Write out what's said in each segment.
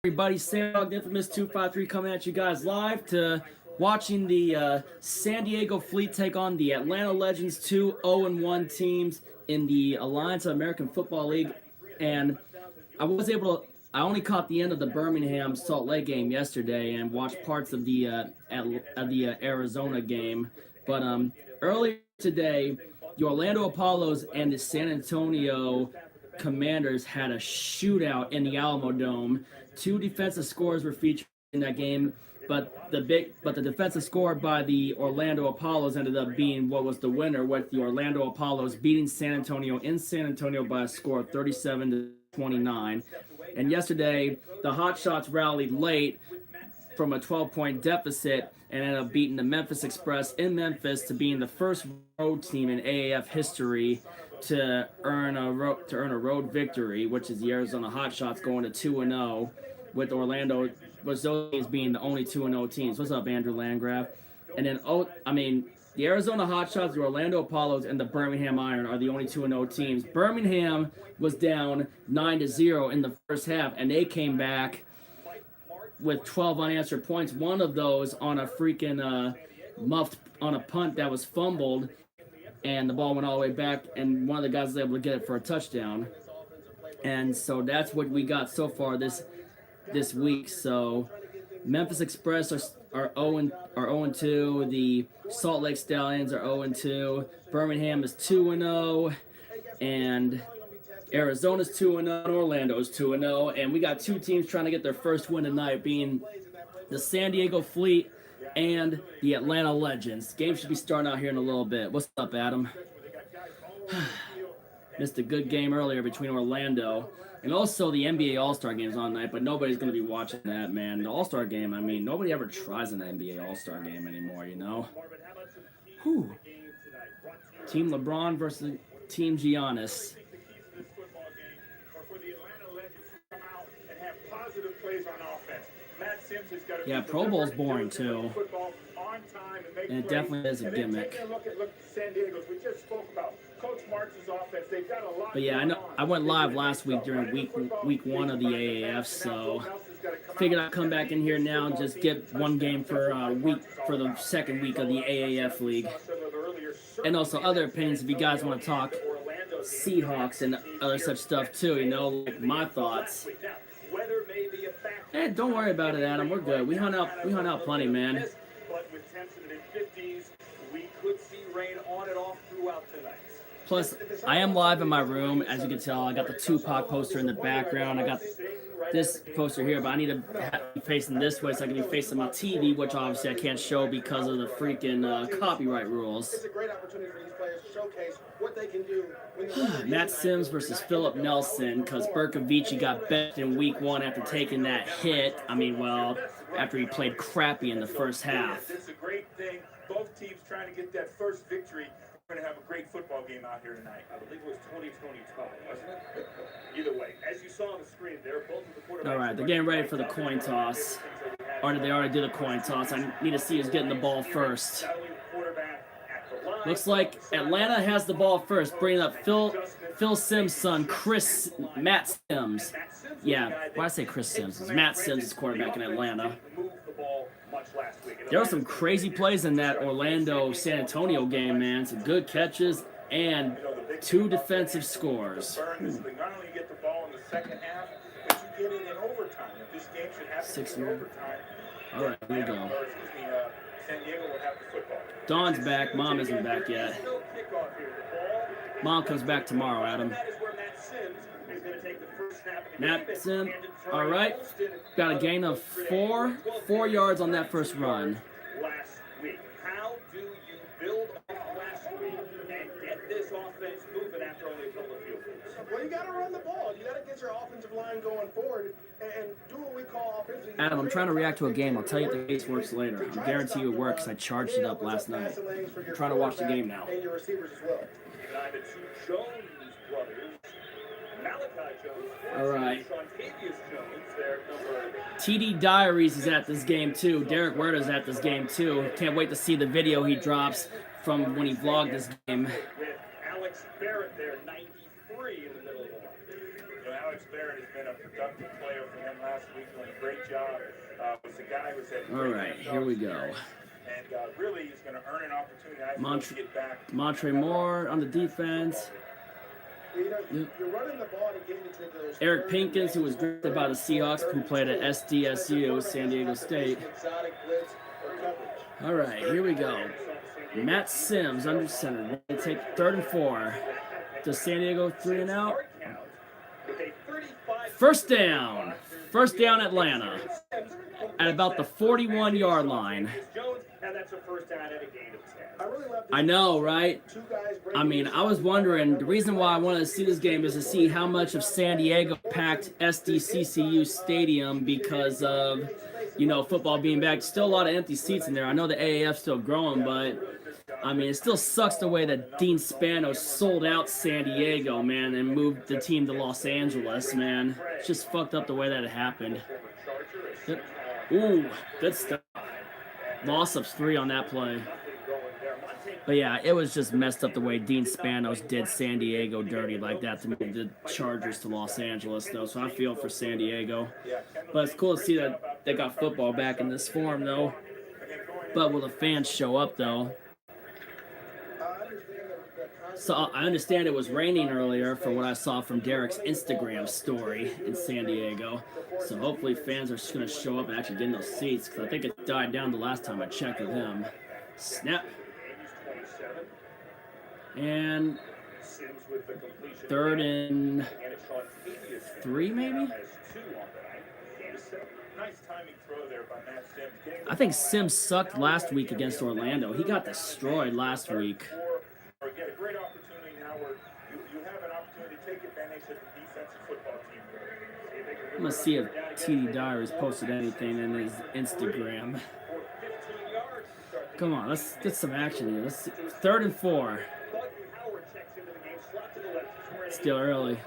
Everybody, Sam Dog, the Infamous 253 coming at you guys live to watching the San Diego Fleet take on the Atlanta Legends, 2 0-1 teams in the Alliance of American Football League. And I only caught the end of the Birmingham Salt Lake game yesterday and watched parts of the Arizona game. But earlier today, the Orlando Apollos and the San Antonio Commanders had a shootout in the Alamo Dome. Two defensive scores were featured in that game, but the defensive score by the Orlando Apollos ended up being what was the winner, with the Orlando Apollos beating San Antonio in San Antonio by a score of 37-29. And yesterday, the Hotshots rallied late from a 12-point deficit and ended up beating the Memphis Express in Memphis to being the first road team in AAF history to earn a road victory, which is the Arizona Hotshots going to 2-0, with Orlando, with those teams being the only 2-0 teams. What's up, Andrew Landgraf? And then, the Arizona Hotshots, the Orlando Apollos, and the Birmingham Iron are the only 2-0 teams. Birmingham was down 9-0 in the first half, and they came back with 12 unanswered points. One of those on a freaking muffed on a punt that was fumbled, and the ball went all the way back, and one of the guys was able to get it for a touchdown. And so that's what we got so far this week. So Memphis Express are 0-2. The Salt Lake Stallions are 0-2. Birmingham is 2-0, and Arizona's 2-0. Orlando's 2-0, and we got two teams trying to get their first win tonight, being the San Diego Fleet and the Atlanta Legends. Game should be starting out here in a little bit. What's up, Adam? Missed a good game earlier between Orlando. And also the NBA All-Star game's on tonight, but nobody's going to be watching that, man. The All-Star game, nobody ever tries an NBA All-Star game anymore, you know? Whew. Team LeBron versus Team Giannis. Yeah, Pro Bowl's boring, too. And it definitely is a gimmick. But yeah, I went live last week during week one of the AAF, so figured I'd come back in here now and just get one game for the second week of the AAF league. And also other opinions if you guys want to talk Seahawks and other such stuff too, you know, like my thoughts. Hey, don't worry about it, Adam. We're good. We hung out plenty, man. Plus, I am live in my room, as you can tell. I got the Tupac poster in the background. I got this poster here, but I need to be facing this way so I can be facing my TV, which obviously I can't show because of the freaking copyright rules. It's a great opportunity for these players to showcase what they can do. Matt Sims versus Philip Nelson, because Berkovici got benched in week one after taking that hit. After he played crappy in the first half. It's a great thing. Both teams trying to get that first victory. We're going to have a great football game out here tonight. I believe it was 20-20-12, wasn't it? Either way, as you saw on the screen, they're both of the quarterbacks. All right, they're getting ready for the coin toss. Or did they already do the coin toss? I need to see who's getting the ball first. Looks like Atlanta has the ball first, bringing up Phil Sims' son, Matt Sims. Yeah, why did I say Chris Sims? It's Matt Sims' quarterback in Atlanta. There were some crazy plays in that Orlando-San Antonio game, man. Some good catches and two defensive scores. Not only get the ball in the second half, but you get it in overtime. This game should happen in overtime. All right, here we go. San Diego will have the football. Dawn's back. Mom isn't back yet. Mom comes back tomorrow, Adam. Matt Sims, all right. Got a gain of 4 yards on that first run. Last week, how do you build off last week and get this offense moving after only a couple of field goals? Well, you got to run the ball. You got to get your offensive line going forward and do what we call offensive. Adam, I'm trying to react to a game. I'll tell you if the case works later. I guarantee you it works. I charged it up last night. I'm trying to watch the game now. And your receivers as well. The two Jones brothers, Malachi Jones. All right. TD Diaries is at this game too. Derek Werder's at this game too. Can't wait to see the video he drops from when he vlogged this game. With Alex Barrett there, 93 in the middle of the line. Alex Barrett has been a productive player for them last week, doing a great job. Was the guy who said, all right, here we go. And really is going to earn an opportunity to get back. Montre Moore on the defense. You're running the ball to get into those Eric Pinkins, who was drafted by the Seahawks, who played at SDSU, San Diego State. All right, here we go. Matt Sims under center. They take 3rd and 4. Does San Diego 3 and out? First down. First down, Atlanta. At about the 41-yard line. I know, right? I mean, I was wondering, the reason why I wanted to see this game is to see how much of San Diego packed SDCCU Stadium because of, you know, football being back. Still a lot of empty seats in there. I know the AAF's still growing, but, I mean, it still sucks the way that Dean Spano sold out San Diego, man, and moved the team to Los Angeles, man. It's just fucked up the way that it happened. Yep. Ooh, good stuff. Loss of 3 on that play. But yeah, it was just messed up the way Dean Spanos did San Diego dirty like that to move the Chargers to Los Angeles, though. So I feel for San Diego. But it's cool to see that they got football back in this form, though. But will the fans show up, though? So I understand it was raining earlier from what I saw from Derek's Instagram story in San Diego. So hopefully fans are just going to show up and actually get in those seats, because I think it died down the last time I checked with him. Snap. And 3rd and 3, maybe? I think Sims sucked last week against Orlando. He got destroyed last week. I'm going to see if TD Diaries posted anything in his Instagram. Come on, let's get some action here. Let's see. 3rd and 4. Still early.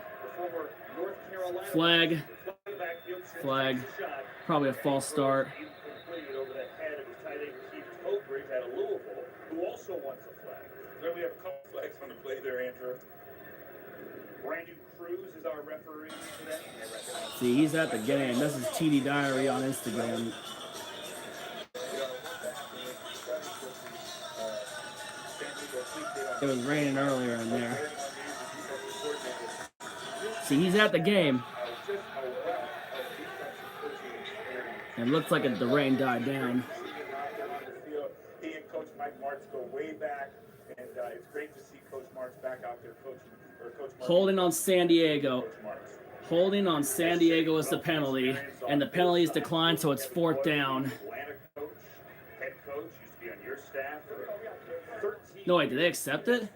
Flag. Flag. Probably a false start. We have a couple flags on the play there, Andrew. Brandon Cruz is our referee today. See, he's at the game. This is TD Diary on Instagram. It was raining earlier in there. See, he's at the game. It looks like the rain died down. He and Coach Mike Martz go way back, and it's great to see Coach Martz back out there coaching. Holding on San Diego. Holding on San Diego is the penalty, and the penalty is declined, so it's 4th down. No, wait, did they accept it?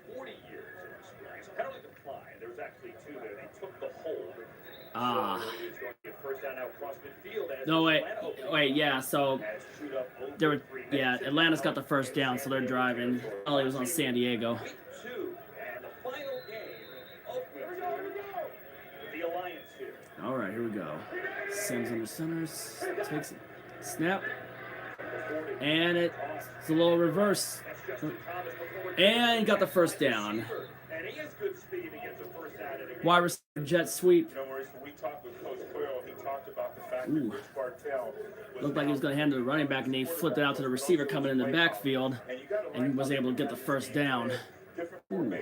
Ah. No, wait, yeah, so Atlanta's got the first down, so they're driving. Penalty was on San Diego. All right, here we go. Sims under centers, takes it, snap, and it's a little reverse, and got the first down. Wide receiver jet sweep. Ooh. Looked like he was going to hand it to the running back, and he flipped it out to the receiver coming in the backfield, and was able to get the first down. Ooh.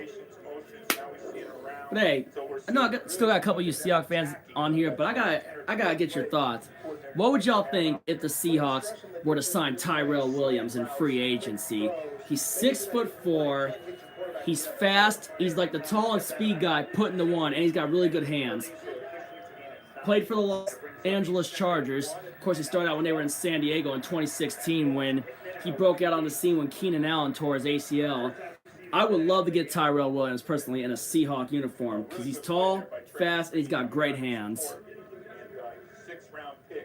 But hey, I know still got a couple of you Seahawks fans on here, but I gotta get your thoughts. What would y'all think if the Seahawks were to sign Tyrell Williams in free agency? He's 6'4", he's fast, he's like the tall and speed guy put in the one, and he's got really good hands. Played for the Los Angeles Chargers. Of course, he started out when they were in San Diego in 2016 when he broke out on the scene when Keenan Allen tore his ACL. I would love to get Tyrell Williams personally in a Seahawk uniform because he's tall, fast, and he's got great hands.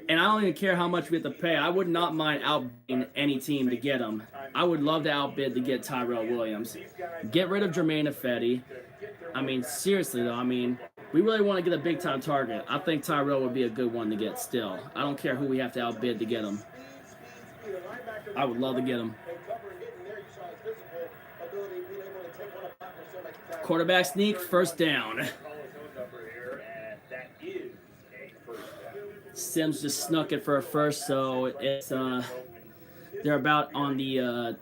And I don't even care how much we have to pay. I would not mind outbidding any team to get him. I would love to outbid to get Tyrell Williams. Get rid of Jermaine Ifedi. I mean, seriously though, I mean, we really want to get a big-time target. I think Tyrell would be a good one to get still. I don't care who we have to outbid to get him. I would love to get him. Quarterback sneak, first down. Sims just snuck it for a first, so it's they're about on the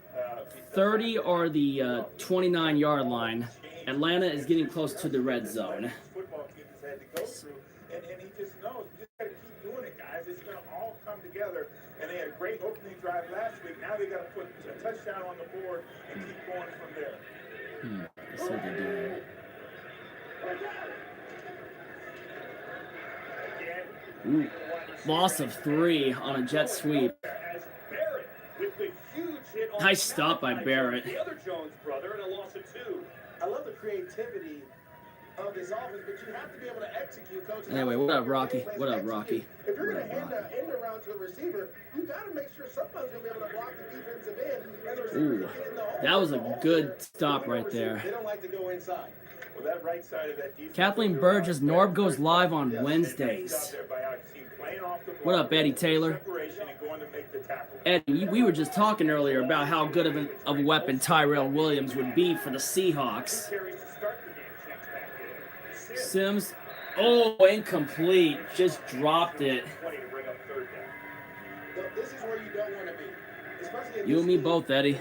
30 or the 29-yard line. Atlanta is getting close to the red zone. Football team has had to go through, and he just knows you just got to keep doing it, guys. It's going to all come together. And they had a great opening drive last week. Now they got to put a touchdown on the board and keep going from there. That's what they're doing. Ooh. Loss of 3 on a jet sweep. Nice stop by Barrett. The other Jones brother and a loss of 2. I love the creativity of this offense, but you have to be able to execute, coach. Anyway, what up, Rocky? What up, Rocky? If you're going to hand around to the receiver, you got to make sure somebody's going to be able to block the defensive end, and the receiver can get in the hole. That was a good stop right there. They don't like to go inside. Well, that right side of that defense, Kathleen Burgess, Norb goes live on Wednesdays. What up, Eddie Taylor? Eddie, we were just talking earlier about how good of a weapon Tyrell Williams would be for the Seahawks. Sims, oh, incomplete. Just dropped it. This is where you don't want to be. You and me both, Eddie.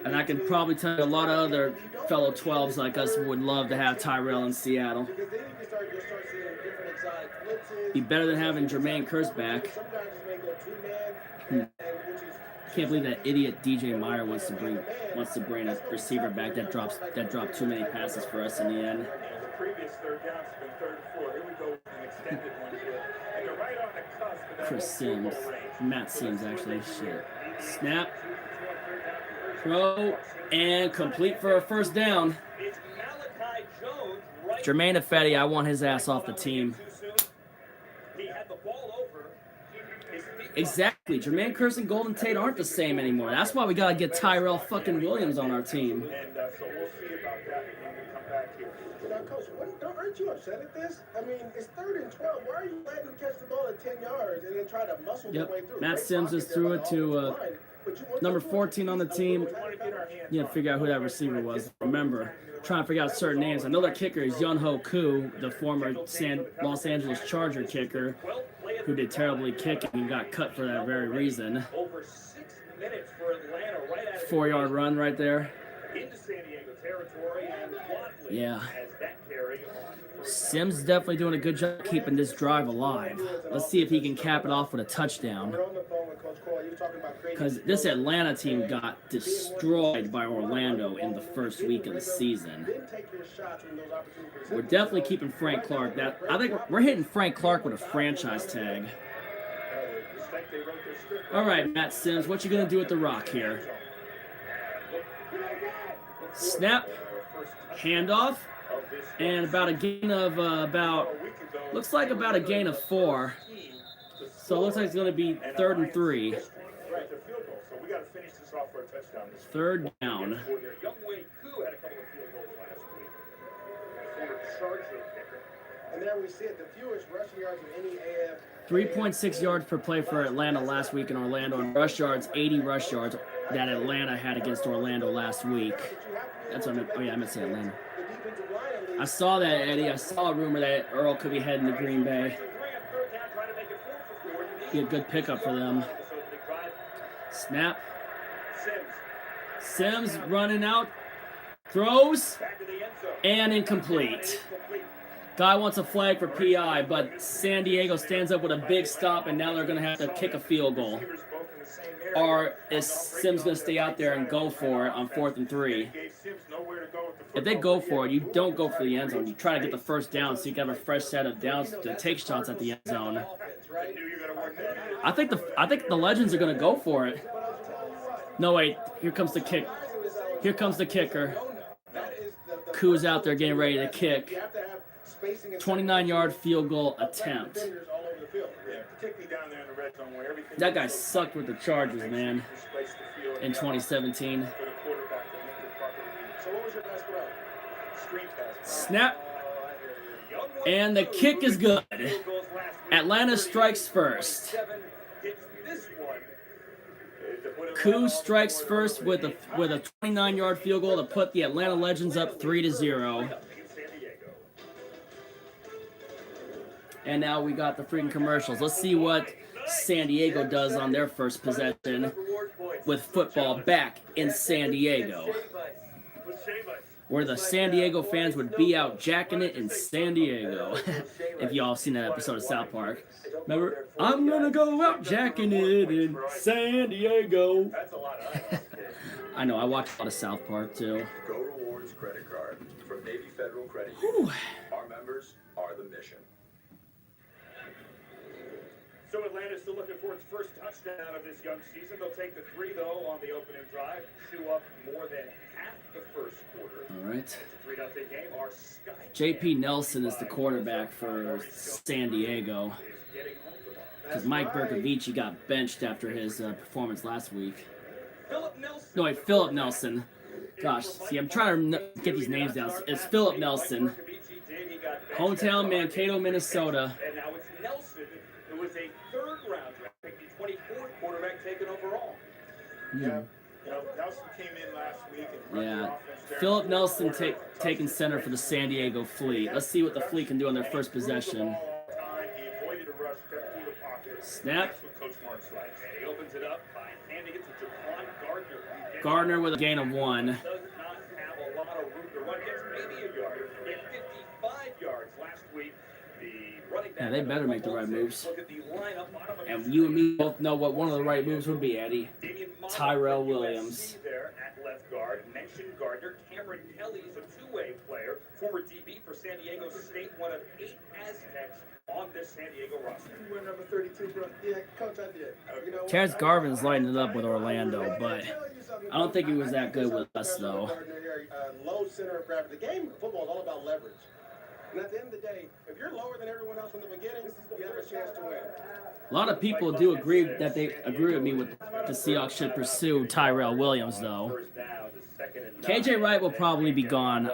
And I can probably tell you a lot of other fellow 12s like us would love to have Tyrell in Seattle. Be better than having Jermaine Kearse back. Can't believe that idiot DJ Meyer wants to bring a receiver back that dropped too many passes for us in the end. The previous third down has been 3rd and 4. Here we go with an extended one here. And they're right on the cusp of that Chris Sims. Matt Sims, actually. Shit. Snap. Throw. And complete for a first down. Jermaine Ifedi, I want his ass off the team. Exactly. Jermaine Kearse and Golden Tate aren't the same anymore. That's why we got to get Tyrell fucking Williams on our team. And so we'll see about that when we come back here. Now, Coach, aren't you upset at this? I mean, it's 3rd and 12. Why are you letting them catch the ball at 10 yards and then try to muscle their way through? Matt Sims just threw it to number 14 on the team. You have to figure out who that receiver was. Remember, trying to figure out certain names. Another kicker is Yun-Ho Koo, the former Los Angeles Charger kicker, who did terribly kicking and got cut for that very reason. 4-yard run right there. Yeah. Sims definitely doing a good job keeping this drive alive. Let's see if he can cap it off with a touchdown. Because this Atlanta team got destroyed by Orlando in the first week of the season. We're definitely keeping Frank Clark. I think we're hitting Frank Clark with a franchise tag. All right, Matt Sims, what you gonna do with the rock here? Snap, handoff, and about a gain of looks like about a gain of 4. So it looks like it's gonna be 3rd and 3. Third down. 3.6 yards per play for Atlanta last week in Orlando, and rush yards, 80 rush yards that Atlanta had against Orlando last week. That's what I meant. Oh yeah, I meant to say Atlanta. I saw that, Eddie. I saw a rumor that Earl could be heading to Green Bay. Be a good pickup for them. Snap. Sims running out. Throws. And incomplete. Guy wants a flag for PI, but San Diego stands up with a big stop, and now they're going to have to kick a field goal. Or is Sims going to stay out there and go for it on 4th and 3? If they go for it, you don't go for the end zone. You try to get the first down so you can have a fresh set of downs to take shots at the end zone. I think the Legends are going to go for it. No, wait. Here comes the kick. Here comes the kicker. Koo's out there getting ready to kick. 29-yard field goal attempt. That guy sucked with the Chargers, man, in 2017. Snap. And the kick is good. Atlanta strikes first. Koo strikes first with a 29-yard field goal to put the Atlanta Legends up 3-0. And now we got the freaking commercials. Let's see what San Diego does on their first possession with football back in San Diego, where the San Diego fans would be out jacking it in San Diego. If y'all seen that episode of South Park. Remember, I'm gonna go out jacking it in San Diego. I know, I watch a lot of South Park too. Go Rewards credit card from Navy Federal Credit Whew. Union. Our members are the mission. So Atlanta's still looking for its first touchdown of this young season. They'll take the 3, though, on the opening drive. Chew up more than half the first quarter. All right. It's a 3-0 game. Our Sky JP Nelson is the quarterback for San Diego, because Mike Bercovici got benched after his performance last week. No, wait, Philip Nelson. Gosh, see, I'm trying to get these names down. It's Philip Nelson. Hometown, Mankato, Minnesota. And now it's Nelson, who was a third-round draft pick, the 24th quarterback taken overall. Yeah. You know, Nelson came in last week and Yeah. Philip Nelson taking center for the San Diego Fleet. Let's see what the Fleet can do on their first possession. Snap. He opens it up by handing it to Jaquan Gardner. Gardner with a gain of 1. Does not have a lot of room to run. Gets maybe a yard. He had 55 yards last week. The running back. Yeah, they better make the right moves. Look at the lineup, bottom of And you and me both know what one of the right moves would be, Eddie. Tyrell Williams. There at left guard. Mentioned Gardner. Cameron Kelly's a two-way player. Former DB for San Diego State. One of 8 Aztecs on this San Diego roster. You were number 32, bro. Yeah, coach, I did. You know, Terrence Garvin's lighting it up with Orlando, but I don't think he was that good with us, though. Low center of gravity. The game of football is all about leverage. And at the end of the day, if you're lower than everyone else from the beginning, you have a chance to win. A lot of people do agree that they agree with me with the Seahawks should pursue Tyrell Williams, though. KJ Wright will probably be gone,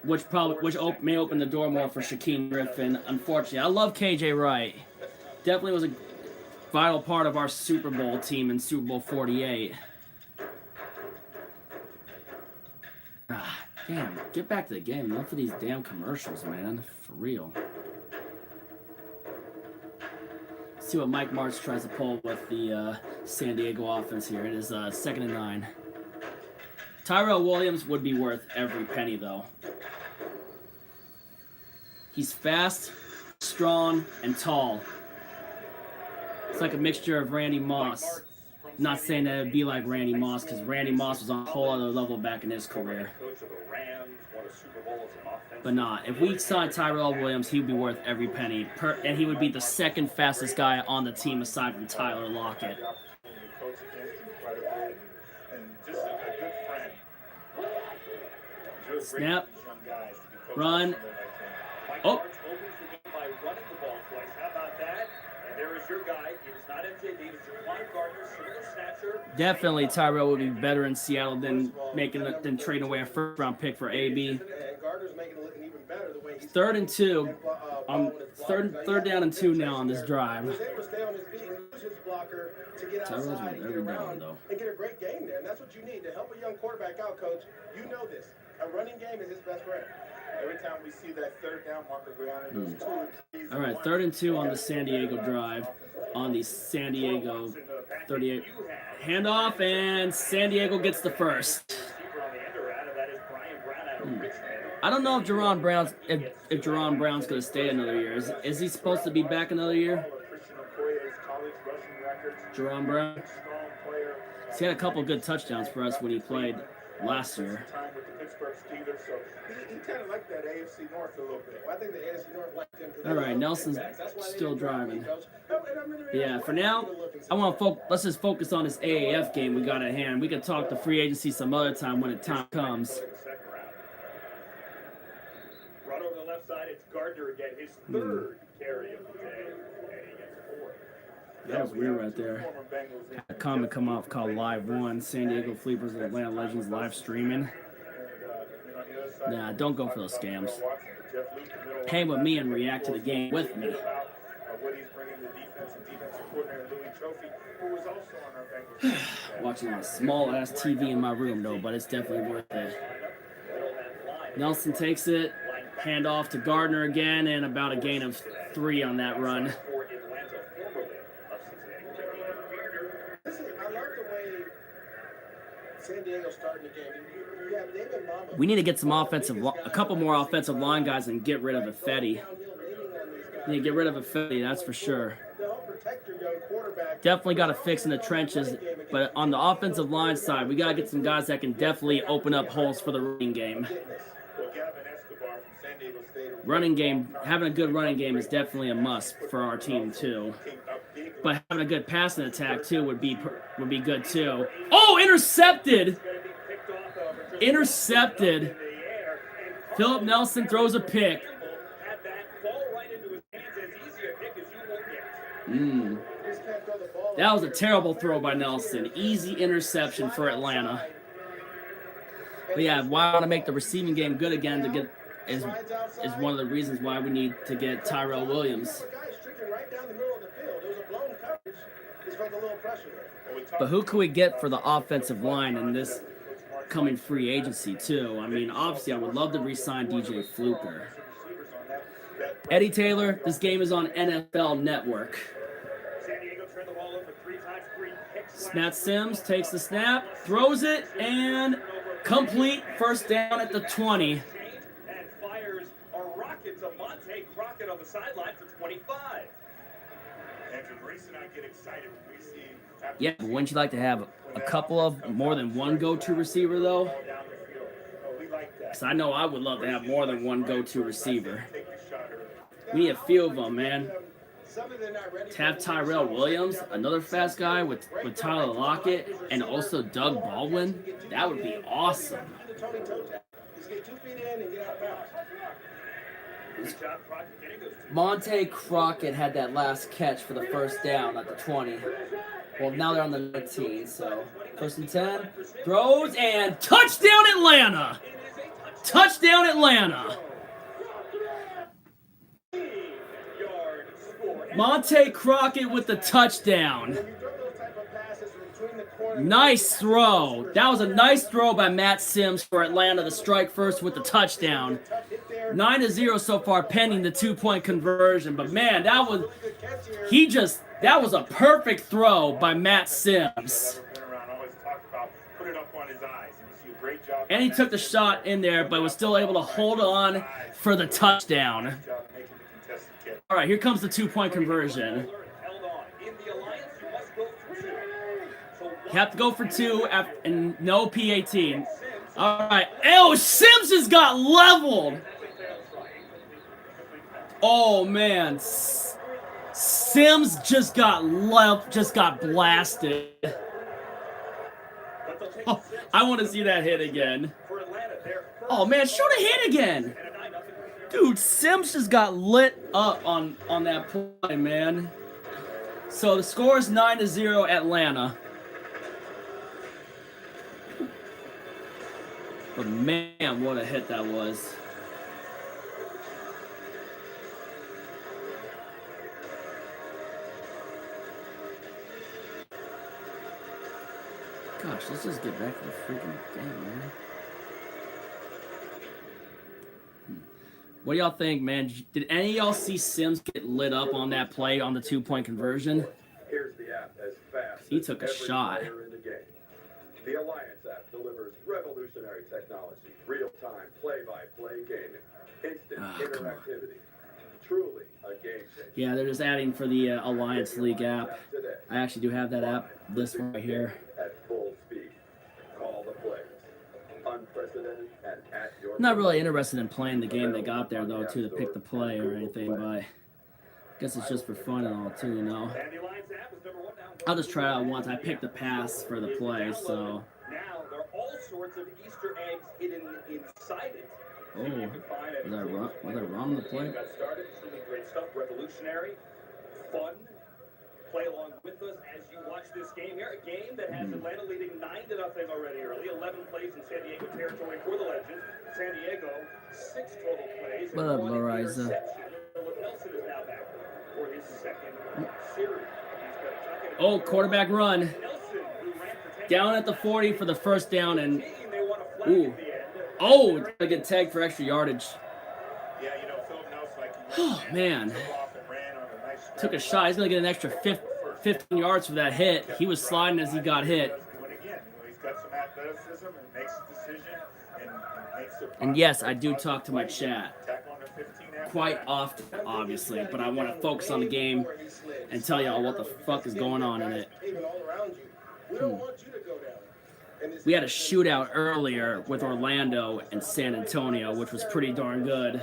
which may open the door more for Shaquem Griffin. Unfortunately, I love KJ Wright. Definitely was a vital part of our Super Bowl team in Super Bowl 48. Ah, damn, get back to the game. Enough of these damn commercials, man. For real. See what Mike Martz tries to pull with the San Diego offense here. It is 2nd and 9. Tyrell Williams would be worth every penny, though. He's fast, strong, and tall. It's like a mixture of Randy Moss. Not saying that it would be like Randy Moss, because Randy Moss was on a whole other level back in his career. But nah, if we signed Tyrell Williams, he would be worth every penny. And he would be the second fastest guy on the team aside from Tyler Lockett. Snap. Run. Oh. Definitely Tyrell would be better in Seattle than trading away a first-round pick for AB. Third and 2. Third down and 2 now on this drive. Tyrell's with every down, though. And get a great game there, and that's what you need to help a young quarterback out, coach. You know this. A running game is his best friend. Every time we see that third down marker go down in those 2 All right, 3rd and 2 on the San Diego drive. On the San Diego 38. Handoff, and San Diego gets the first. I don't know if Jerron Brown's going to stay another year. Is he supposed to be back another year? Jerron Brown? He had a couple good touchdowns for us when he played last year. He kind of liked that AFC North a little bit. Well, I think the AFC North liked him. All right, Nelson's still driving. Yeah, for now, let's just focus on this AAF game we got at hand. We can talk to free agency some other time when the time comes. Right over the left side, it's Gardner again, his 3rd carry of the day, and he gets 4. That was weird right there. A comment come off called Live 1. San Diego Fleet vs. Atlanta Legends live streaming. Nah, don't go for those scams. Hang with me and react to the game with me. Watching on a small-ass TV in my room, though, but it's definitely worth it. Nelson takes it. Hand off to Gardner again, and about a gain of 3 on that run. For Atlanta, formerly of Cincinnati. I love the way San Diego starting the game. You have David Mama. We need to get some a couple more offensive line guys and get rid of Effetti. Need to get rid of Effetti, that's for sure. Definitely got to fix in the trenches, but on the offensive line side, we got to get some guys that can definitely open up holes for the running game. Running game, having a good running game is definitely a must for our team too. But having a good passing attack too would be good too. Oh, intercepted! Intercepted. Philip Nelson throws a pick. That was a terrible throw by Nelson. Easy interception for Atlanta. But yeah, why I want to make the receiving game good again to get is one of the reasons why we need to get Tyrell Williams. But who can we get for the offensive line in this coming free agency too? I mean, obviously I would love to re-sign DJ Fluker. Eddie Taylor, this game is on NFL Network. Matt Sims takes the snap, throws it, and complete. First down at the 20. And fires a rocket to Monte Crockett on the sideline for 25. Andrew Reese and I get excited when we see. Yeah, but wouldn't you like to have a couple of more than one go-to receiver though? Because I know I would love to have more than one go-to receiver. We need a few of them, man. To have Tyrell Williams, another fast guy with Tyler Lockett, and also Doug Baldwin, that would be awesome. Monte Crockett had that last catch for the first down at the 20. Well, now they're on the 19, so first and 10. Throws and touchdown Atlanta! Touchdown Atlanta! Monte Crockett with the touchdown. Nice throw. That was a nice throw by Matt Sims for Atlanta to strike first with the touchdown. 9-0 so far, pending the 2-point conversion. But man, that was a perfect throw by Matt Sims. And he took the shot in there, but was still able to hold on for the touchdown. All right, here comes the 2-point conversion. You have to go for 2 and no PAT. All right. Oh, Sims just got leveled. Oh man, Sims just got blasted. Oh, I want to see that hit again. Oh man, shoot a hit again. Dude, Sims just got lit up on that play, man. So the score is 9-0 Atlanta. But man, what a hit that was. Gosh, let's just get back to the freaking game, man. What do y'all think, man? Did any of y'all see Sims get lit up on that play on the 2-point conversion? Here's the app as fast He took a as every shot. player in the game. The Alliance app delivers revolutionary technology, real-time play-by-play gaming, instant interactivity. Truly a game changer. Yeah, they're just adding for the Alliance League app. I actually do have that app, this one right here. At full speed. Call the plays. Unprecedented and at your I'm not really interested in playing the game they got there, though, too, to pick the play or anything, but I guess it's just for fun and all, too, you know. I'll just try it out once. I picked the pass for the play, so. Now there are all sorts of Easter eggs hidden inside it. Oh, was I wrong on the play? Got started. It's really great stuff. Revolutionary, fun. Play along with us as you watch this game here. A game that has Atlanta leading 9-0 already early. 11 plays in San Diego territory for the Legends. San Diego, 6 total plays. What up, Mariza? Nelson is now back for his second series. Oh, quarterback run. Down at the 40 for the first down, and ooh. Oh, gonna get tagged for extra yardage. Oh, man. Took a shot. He's going to get an extra 15 yards for that hit. He was sliding as he got hit. And yes, I do talk to my chat quite often, obviously, but I want to focus on the game and tell y'all what the fuck is going on in it. We had a shootout earlier with Orlando and San Antonio, which was pretty darn good.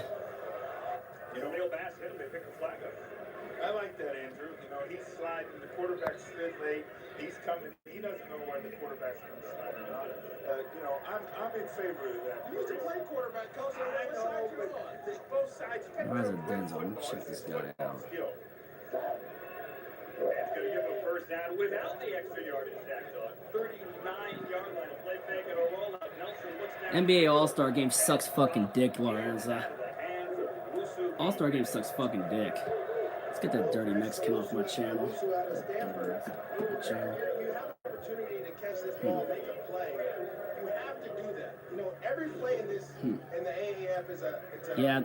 I like that, Andrew. You know, he's sliding. The quarterback slid late. He's coming. He doesn't know where the quarterback's going to slide or not. You know, I'm in favor of that. You used to play quarterback, coach. I know, but both sides. Why is it Denzel? Let me check this guy out. It's going to give him a first down without the extra yardage tacked on. 39-yard line. A play fake and a rollout. Nelson looks down. NBA All-Star Game sucks fucking dick, Lorenza. All-Star Game sucks fucking dick. Let's get that dirty Mexican off my channel. You have an opportunity to catch this ball, make a play. You have to do that. You know, every play in this in the AAF is a. Yeah,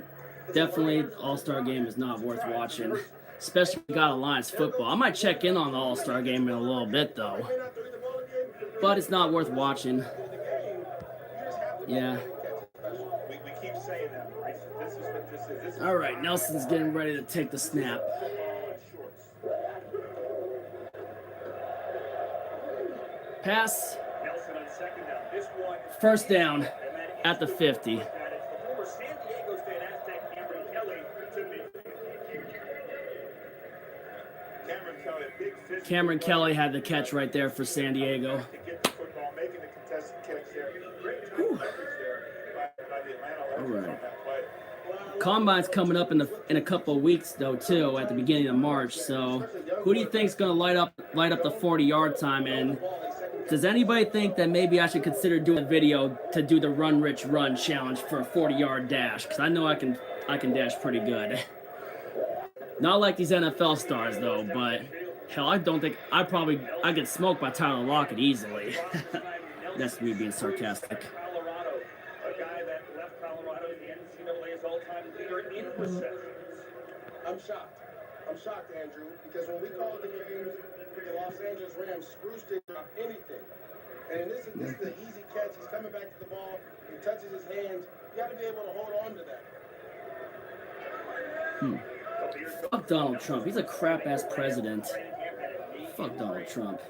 definitely All-Star Game is not worth watching, especially if you got Alliance football. I might check in on the All-Star Game in a little bit though, but it's not worth watching. Yeah. We keep saying that, Maurice. This is what this is. This is All right, Nelson's getting ready to take the snap. Pass. Nelson on second down. This one. First down at the 50. Cameron Kelly had the catch right there for San Diego. All right. Combine's coming up in a couple of weeks though too, at the beginning of March. So, who do you think's going to light up the 40-yard time? And does anybody think that maybe I should consider doing a video to do the Run Rich Run challenge for a 40-yard dash? Because I know I can dash pretty good. Not like these NFL stars though, but hell, I don't think I get smoked by Tyler Lockett easily. That's me being sarcastic. I'm shocked, Andrew, because when we called the games for the Los Angeles Rams, Spruce didn't drop anything. And this is the easy catch. He's coming back to the ball. He touches his hands. You got to be able to hold on to that. Fuck Donald Trump. He's a crap-ass president. Fuck Donald Trump.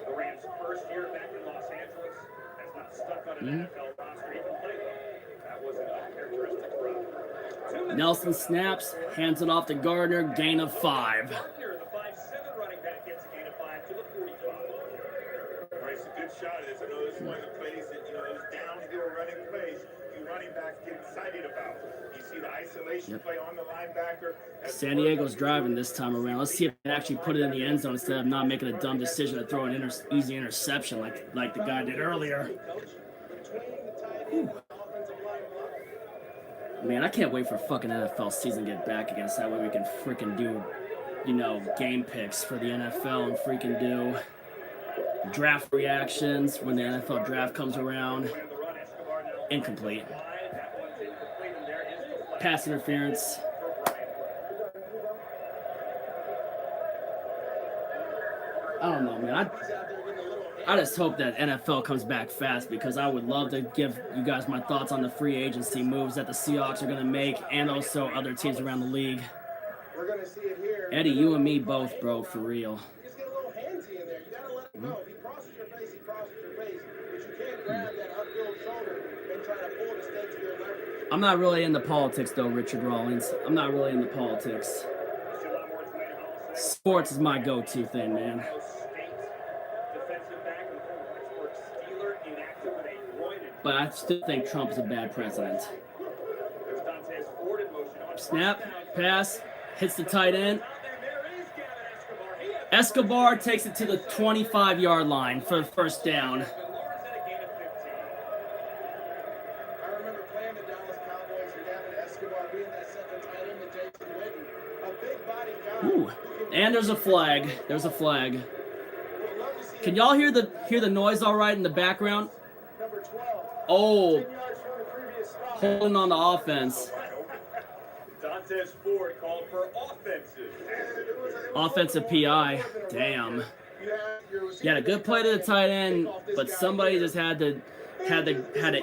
Nelson snaps, hands it off to Gardner, gain of 5. The 5'7" running back gets a gain of 5 to the 45. All right, it's a good shot. I know this is one of the plays that, those downhill running plays, you running backs get excited about. You see the isolation play on the linebacker. San Diego's driving this time around. Let's see if they actually put it in the end zone instead of not making a dumb decision to throw an easy interception like the guy did earlier. Ooh. Man, I can't wait for fucking NFL season to get back again so that way we can freaking do, game picks for the NFL and freaking do draft reactions when the NFL draft comes around. Incomplete. Pass interference. I don't know, man. I just hope that NFL comes back fast because I would love to give you guys my thoughts on the free agency moves that the Seahawks are going to make and also other teams around the league. Eddie, you and me both, bro, for real. Just get a little handsy in there. You got to let him go. If he crosses your face, he crosses your face. But you can't grab that upfield shoulder and try to pull the stake to your leverage. I'm not really into politics, though, Richard Rawlings. I'm not really into politics. Sports is my go-to thing, man. But I still think Trump's a bad president. Snap, pass, hits the tight end. Escobar takes it to the 25-yard line for the first down. I remember playing the Dallas Cowboys and having Escobar being that second tight end to Jason Witten. A big body guy. Ooh, and there's a flag. There's a flag. Can y'all hear the noise all right in the background? Number 12. Oh, 10 yards from the previous spot. holding on the offense. Dante Montez Ford called for offensive. Offensive PI. Damn. He had a good play to the tight end, but somebody just had to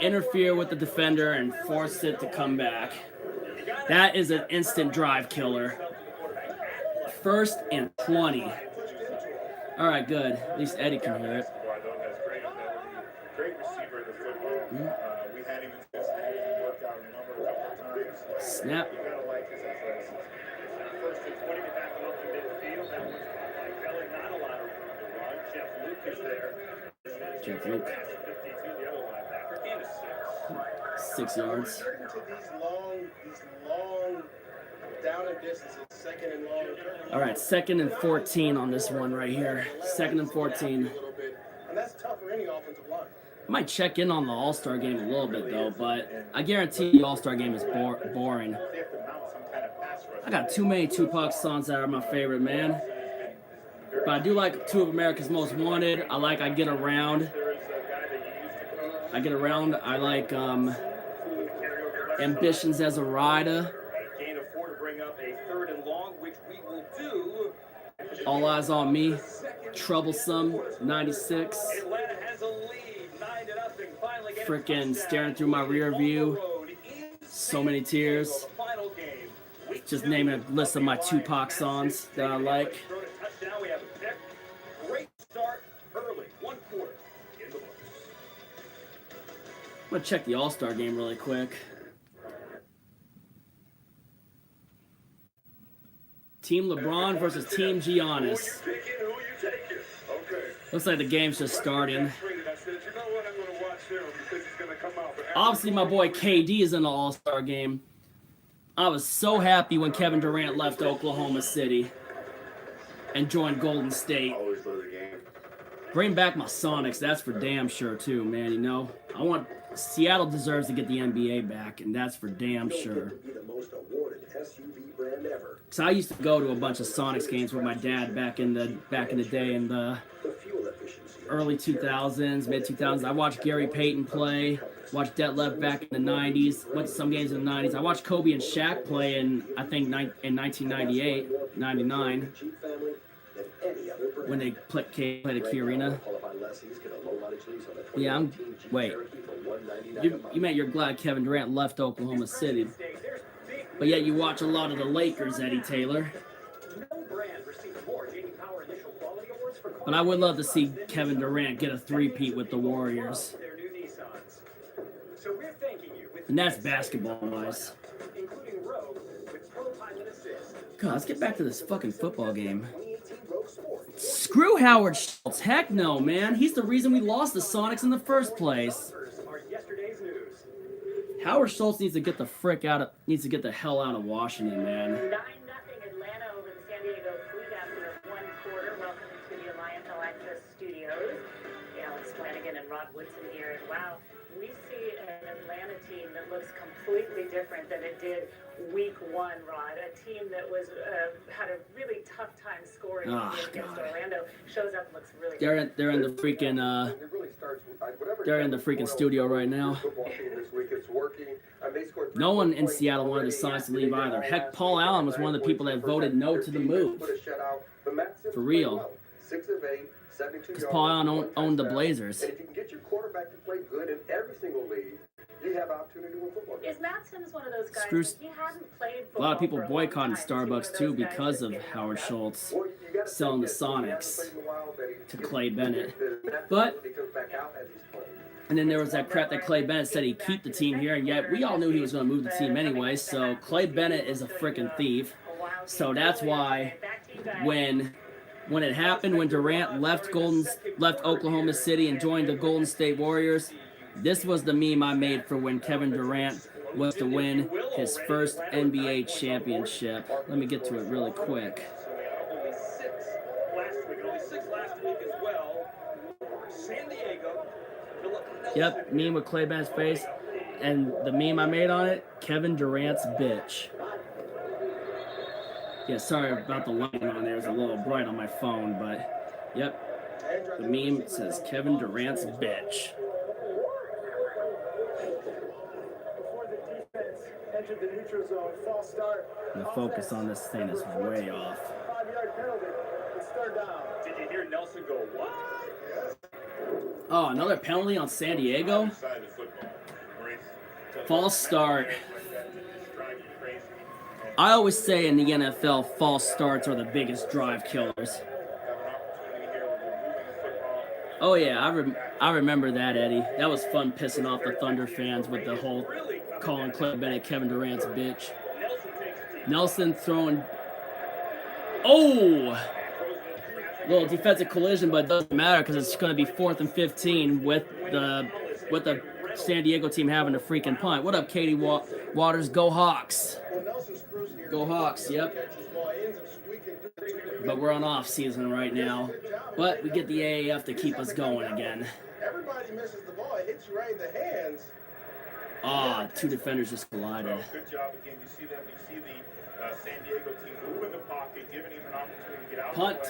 interfere with the defender and force it to come back. That is an instant drive killer. 1st and 20. All right, good. At least Eddie can hear it. Great receiver in the football. We had him worked out a couple of times. Snap. You gotta like his athleticism. 1st and 20 to back him up to midfield. That one's caught by Kelly. Not a lot of room to run. Jeff Luke is there. Jeff Luke. 52, the other linebacker. Gain of 6. 6 yards. We're getting to these long down and distances, 2nd and long. All right, 2nd and 14 on this one right here. 2nd and 14. And that's tough for any offensive line. I might check in on the All-Star game a little bit, though, but I guarantee the All-Star game is boring. I got too many Tupac songs that are my favorite, man. But I do like 2 of America's Most Wanted. I like I Get Around. I like Ambitions as a Rider. Gain of 4 to bring up a 3rd and long, which we will do. All Eyes on Me. Troublesome, 96. Atlanta has a lead, 9-0. Finally getting Freaking Staring Through My Rear View. So Many Tears. Just naming a list of my Tupac songs that I like. We have a pick. Great start early, 1 quarter in the books. I'm gonna check the All-Star game really quick. Team LeBron versus Team Giannis. Looks like the game's just starting. Obviously, my boy KD is in the All-Star game. I was so happy when Kevin Durant left Oklahoma City and joined Golden State. Bring back my Sonics, that's for damn sure too, man. You know, Seattle deserves to get the NBA back, and that's for damn sure. So I used to go to a bunch of Sonics games with my dad back in the day in the early 2000s, mid 2000s. I watched Gary Payton play. Watched Detlef back in the 90s. Went to some games in the 90s. I watched Kobe and Shaq play in 1998, 99. When they played at Key Arena. Yeah, wait. You meant you're glad Kevin Durant left Oklahoma City. But yet you watch a lot of the Lakers, Eddie Taylor. But I would love to see Kevin Durant get a three-peat with the Warriors. And that's basketball-wise. God, let's get back to this fucking football game. Screw Howard Schultz. Heck no, man. He's the reason we lost the Sonics in the first place. Howard Schultz needs to get the hell out of Washington, man. 9-0 Atlanta over the San Diego Fleet after 1 quarter. Welcome to the AAF Studios. Alex Flanagan and Rod Woodson here. And wow, we see an Atlanta team that looks completely different than it did week 1, Rod. A team that was had a really tough time scoring against Orlando. Shows up and looks really good. They're in the freaking they're in the freaking studio right now. No one in Seattle wanted the Sonics to leave either. Heck, Paul Allen was one of the people that voted no to the move. For real. Because Paul Allen owned the Blazers. And if you can get your quarterback to play good in every single league, you have opportunity to win football games. Is Matt Sims one of those guys? Screw- He hadn't played A lot of people football for a long boycotting time. Is he one Starbucks of too those guys because that of can Howard help Schultz Well, you gotta selling the think that if you Sonics haven't played in a while, that he to gets- Clay Bennett. that But he comes back out as he's playing. and then there was that crap that Clay Bennett said he'd keep the team here, and yet we all knew he was going to move the team anyway. So Clay Bennett is a freaking thief. So that's why when it happened, when Durant left Oklahoma City and joined the Golden State Warriors, this was the meme I made for when Kevin Durant was to win his first NBA championship. Let me get to it really quick. Only 6 last week. Only 6 last week as well. San Diego. Yep, meme with Clay Bennett's face, and the meme I made on it, Kevin Durant's bitch. Yeah, sorry about the lighting on there. It's a little bright on my phone, but yep, the meme says Kevin Durant's bitch. Before the defense entered the neutral neutral zone, false start. The focus on this thing is way off. 5-yard penalty. It's third down. Did you hear Nelson go, what? Yes. Oh, another penalty on San Diego? False start. I always say in the NFL, false starts are the biggest drive killers. Oh yeah, I remember that, Eddie. That was fun pissing off the Thunder fans with the whole calling Clay Bennett Kevin Durant's bitch. Nelson throwing... Oh! Little defensive collision, but it doesn't matter because it's going to be 4th and 15 with the San Diego team having a freaking punt. What up, Katie Waters? Go Hawks! Go Hawks, yep. But we're on off season right now. But we get the AAF to keep us going again. Everybody misses the ball. It hits you right in the hands. Ah, two defenders just collided. Good job again. You see them. You see the San Diego team move in the pocket, giving him an opportunity to get out Punt. of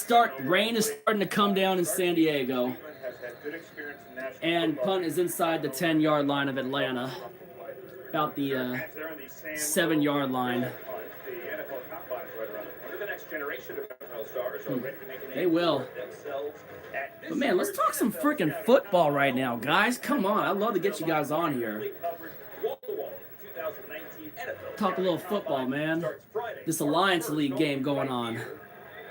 the way. Rain is starting to come down in San Diego. Has had good experience in national And football. punt is inside the 10-yard line of Atlanta. About the 7-yard line. The NFL Combine's right around the corner. The next generation of NFL stars are ready to make a name They will. for themselves at this But man, let's talk some freaking football right now, guys. Come on, I'd love to get you guys on here. wall-to-wall 2019 NFL Talk a little football, man. starts Friday. This Alliance League game going on.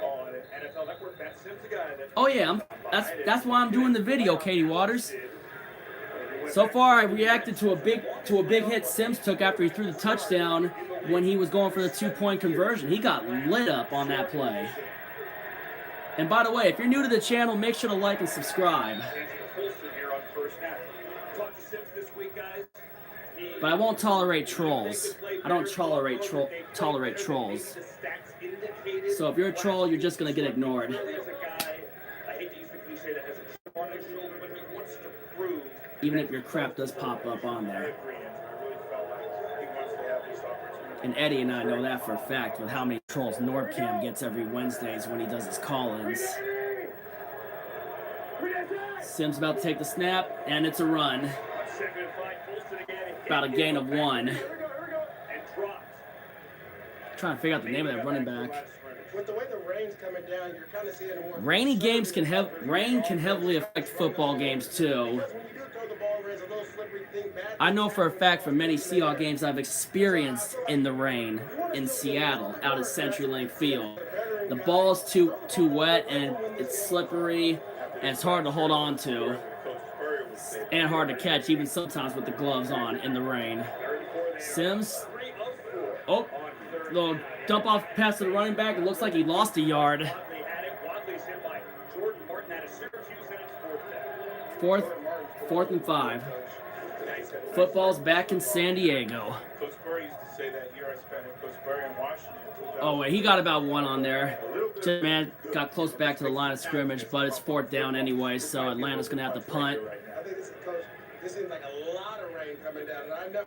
On NFL Network, Matt Sims, the guy that Oh yeah, that's why I'm doing the video, Katie Waters. So far, I reacted to a big hit Sims took after he threw the touchdown when he was going for the 2-point conversion. He got lit up on that play. And by the way, if you're new to the channel, make sure to like and subscribe. here on first half. Talk to Sims this week, guys. But I won't tolerate trolls. I don't tolerate trolls. So if you're a troll, you're just gonna get ignored. There's a guy, I hate to use the cliche, that has a chip on his shoulder, but he wants to prove. Even if your crap does pop up on there. And Eddie and I know that for a fact with how many trolls Nordcam gets every Wednesdays when he does his call-ins. Sims about to take the snap, and it's a run. About a gain of 1. Trying to figure out the name of that running back. With the way the rain's coming down, you're kind of seeing a more... Rainy games rain can heavily affect football games too. Because when you do throw the ball, there's a little slippery thing back. I know for a fact from many Seahawks games I've experienced in the rain in Seattle, out at CenturyLink Field. The ball's too wet and it's slippery and it's hard to hold on to. And hard to catch even sometimes with the gloves on in the rain. Sims. Oh, little dump off pass to the running back. It looks like he lost a yard. Fourth and 5. Football's back in San Diego. Coach Spurrier used to say that year I spent with Coach Spurrier in Washington. Oh wait, he got about 1 on there. Just, man, got close back to the line of scrimmage, but it's 4th down anyway, so Atlanta's gonna have to punt. I think this is, Coach, this seems like a lot of rain coming down. And I know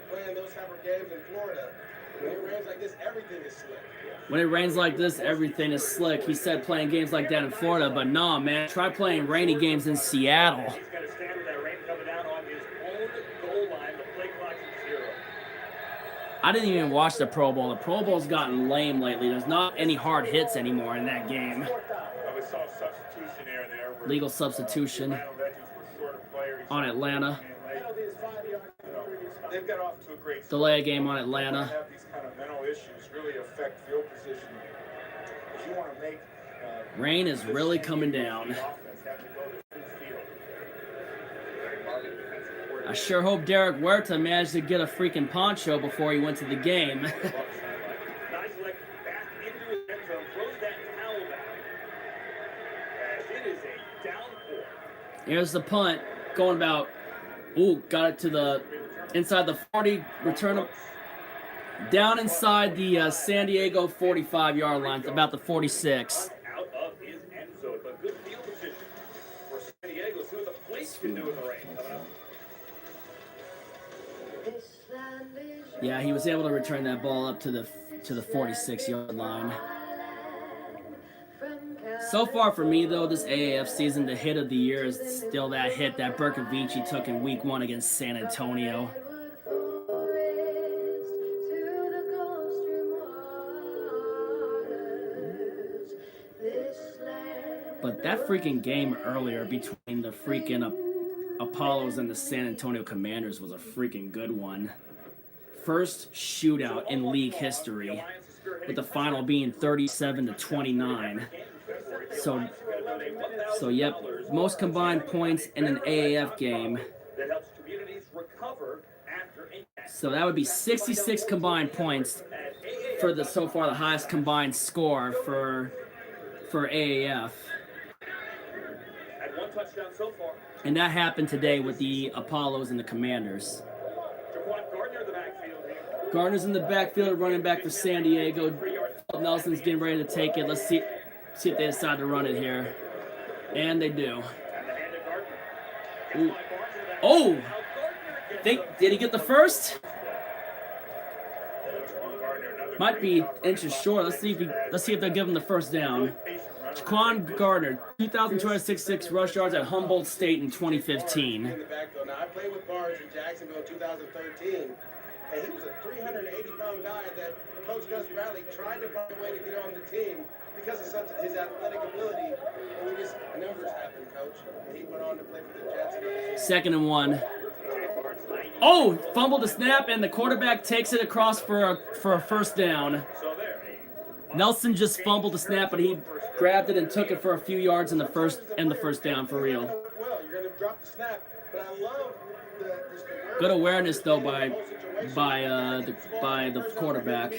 playing those type of games in Florida, when it rains like this, everything is slick. When it rains like this, everything is slick. He said playing games like that in Florida, but nah, man, try playing rainy games in Seattle. He's got to stand with that rain coming down on his own goal line. The play clock's at 0. I didn't even watch the Pro Bowl. The Pro Bowl's gotten lame lately. There's not any hard hits anymore in that game. We saw a substitution there. Where Legal substitution Atlanta Legends were short of players. on Atlanta. They've got off to a great start. Delay a game on Atlanta. Have these kind of mental issues really affect field position. If you want to make Rain is really coming down. offense have to go to full field. I sure hope Derek Huerta managed to get a freaking poncho before he went to the game. Nice leg back into his end zone, throws that towel down. As it is a downpour. Here's the punt. Going about, ooh, got it to the inside the 40, return him down inside the San Diego 45-yard line, about the 46. Out of his end zone, but good field position for San Diego. See what the Fleets can do in the rain coming up. Yeah, he was able to return that ball up to the 46-yard line. So far for me, though, this AAF season, the hit of the year is still that hit that Berkovici took in Week 1 against San Antonio. But that freaking game earlier between the freaking Apollos and the San Antonio Commanders was a freaking good one. First shootout in league history, with the final being 37-29. So yep, most combined points in an AAF game. So that would be 66 combined points for the so far the highest combined score for AAF. And that happened today with the Apollos and the Commanders. Gardner's in the backfield, running back for San Diego. Nelson's getting ready to take it. Let's see if they decide to run it here. And they do. Ooh. Oh! Did he get the first? Might be inches short. Let's see if they'll give him the first down. Jaquan Gardner, 2,266 rush yards at Humboldt State in 2015. Now, I played with Barnes in Jacksonville in 2013, and he was a 380-pound guy that Coach Gus Bradley tried to find a way to get on the team because of his athletic ability. And we just, numbers happen, Coach. He went on to play for the Jets. 2nd and 1. Oh, fumbled the snap, and the quarterback takes it across for a first down. Nelson just fumbled the snap, but he grabbed it and took it for a few yards in the first down for real. Well, you're going to drop the snap, but I love good awareness though by the quarterback.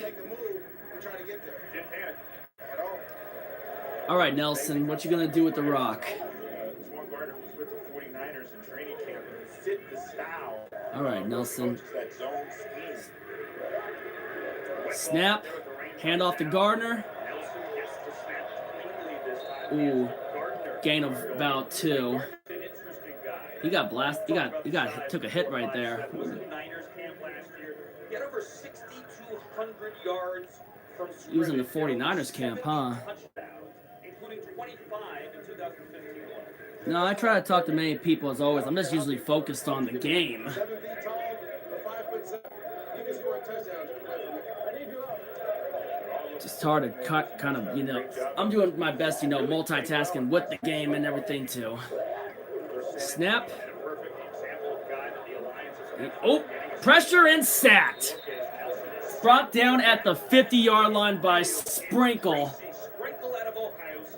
All right, Nelson, what you gonna do with the rock? Jaquan Gardner was with the 49ers in training camp and fit the style. All right, Nelson. That zone scheme. Snap, hand off to Gardner. Ooh, gain of about 2. He got blasted. Took a hit right there. He was in the 49ers camp, huh? No, I try to talk to many people as always. I'm just usually focused on the game. 7 feet tall, 5 foot 7. You can score a touchdown. Just hard to cut, kind of, I'm doing my best, multitasking with the game and everything too. Snap. Oh, pressure and sacked. Brought down at the 50-yard line by Sprinkle.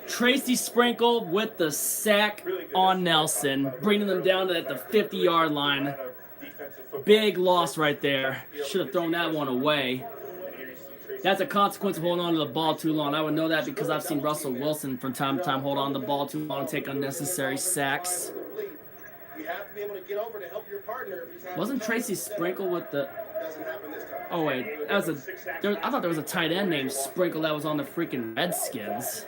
Tracy Sprinkle with the sack on Nelson, bringing them down at the 50-yard line. Big loss right there. Should have thrown that one away. That's a consequence of holding on to the ball too long. I would know that because I've seen Russell Wilson from time to time hold on to the ball too long and take unnecessary sacks. You have to be able to get over to help your partner. Wasn't Tracy Sprinkle with the... Oh, wait. I thought there was a tight end named Sprinkle that was on the freaking Redskins.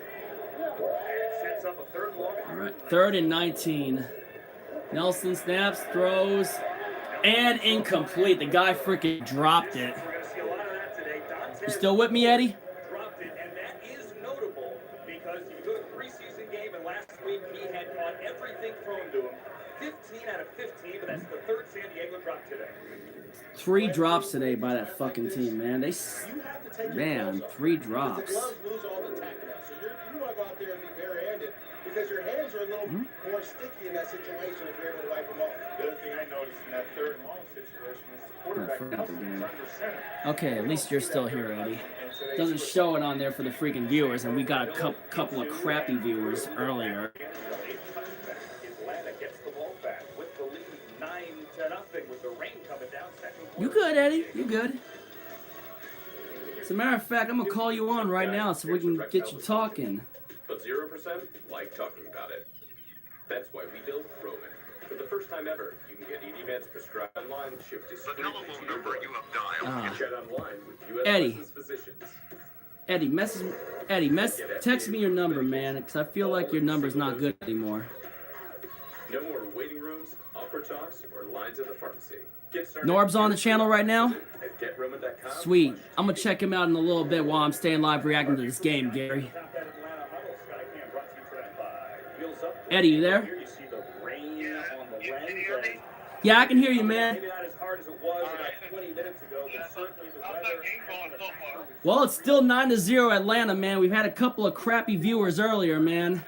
All right, 3rd and 19. Nelson snaps, throws, and incomplete. The guy freaking dropped it. You still with me, Eddie? Dropped it, and that is notable because you go to the preseason game, and last week he had caught everything thrown to him. 15 out of 15, but that's the 3rd San Diego drop today. 3 drops today by that fucking team, man. 3 drops. The gloves lose all the tack now, so you want to go out there and be bare-handed because your hands are a little more sticky in that situation if you're able to wipe them off. The other thing I noticed in that 3rd and long situation is the quarterback is under center. Okay, at least you're still here, Eddie. Doesn't show it on there for the freaking viewers, and we got a couple of crappy viewers earlier. You good, Eddie? You good? As a matter of fact, I'm gonna call you on right now so we can get you talking. But 0% like talking about it. That's why we built Roman. For the first time ever, you can get ED meds prescribed online, shipped to the telephone number you have dialed. You can chat online with U.S. Eddie. physicians. Eddie, text me your number, man, because I feel like your number's not good anymore. No more waiting rooms, awkward talks, or lines at the pharmacy. Norb's on the channel right now? At GetRoman.com. Sweet. I'm going to check him out in a little bit while I'm staying live reacting to this game, Gary. Eddie, you there? Yeah, I can hear you, man. Well, it's still 9-0 Atlanta, man. We've had a couple of crappy viewers earlier, man.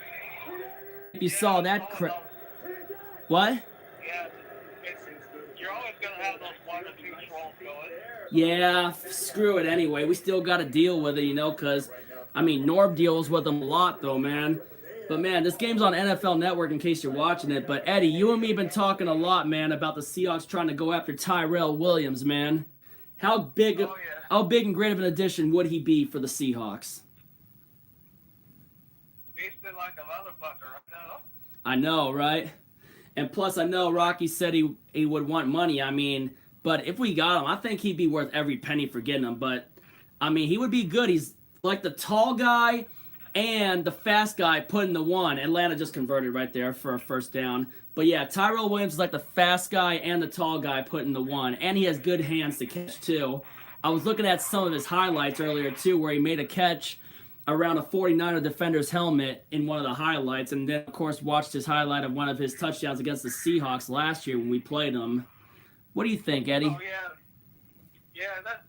If you saw that what? Yeah, you're always going to have those 1 or 2 trolls going. Yeah, screw it anyway. We still got to deal with it, you know, because, I mean, Norb deals with them a lot, though, man. But, man, this game's on NFL Network in case you're watching it. But, Eddie, you and me have been talking a lot, man, about the Seahawks trying to go after Tyrell Williams, man. How big and great of an addition would he be for the Seahawks? Beasting like a motherfucker right now. I know, right? And plus, I know Rocky said he would want money. I mean, but if we got him, I think he'd be worth every penny for getting him. But, I mean, he would be good. He's like the tall guy and the fast guy put in the one. Atlanta just converted right there for a first down. But, yeah, Tyrell Williams is like the fast guy and the tall guy put in the one. And he has good hands to catch, too. I was looking at some of his highlights earlier, too, where he made a catch around a 49er defender's helmet in one of the highlights, and then, of course, watched his highlight of one of his touchdowns against the Seahawks last year when we played them. What do you think, Eddie? Oh, yeah. Yeah, that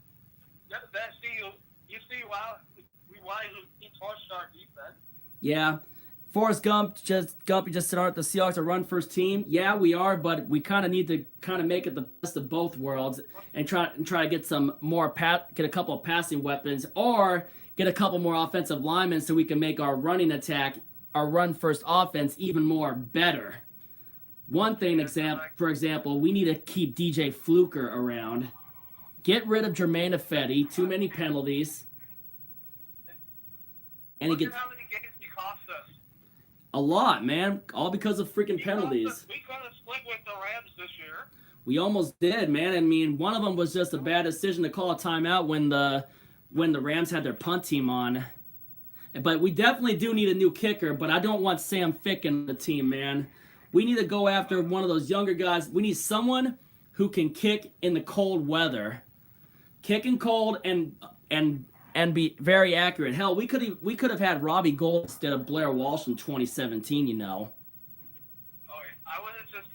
you see why he torched our defense. Yeah. Forrest Gump just started the Seahawks a run-first team. Yeah, we are, but we kind of need to kind of make it the best of both worlds and try to get some more get a couple of passing weapons, or get a couple more offensive linemen so we can make our running attack, our run-first offense, even more better. One thing, for example, we need to keep DJ Fluker around. Get rid of Jermaine Ifedi. Too many penalties. And Look at how many games he cost us. A lot, man. All because of freaking penalties. We could have split with the Rams this year. We almost did, man. I mean, one of them was just a bad decision to call a timeout when the Rams had their punt team on. But we definitely do need a new kicker, but I don't want Sam Fick in the team, man. We need to go after one of those younger guys. We need someone who can kick in the cold weather. Kick in cold and be very accurate. Hell, we could have had Robbie Gould instead of Blair Walsh in 2017, you know. Oh, I would have just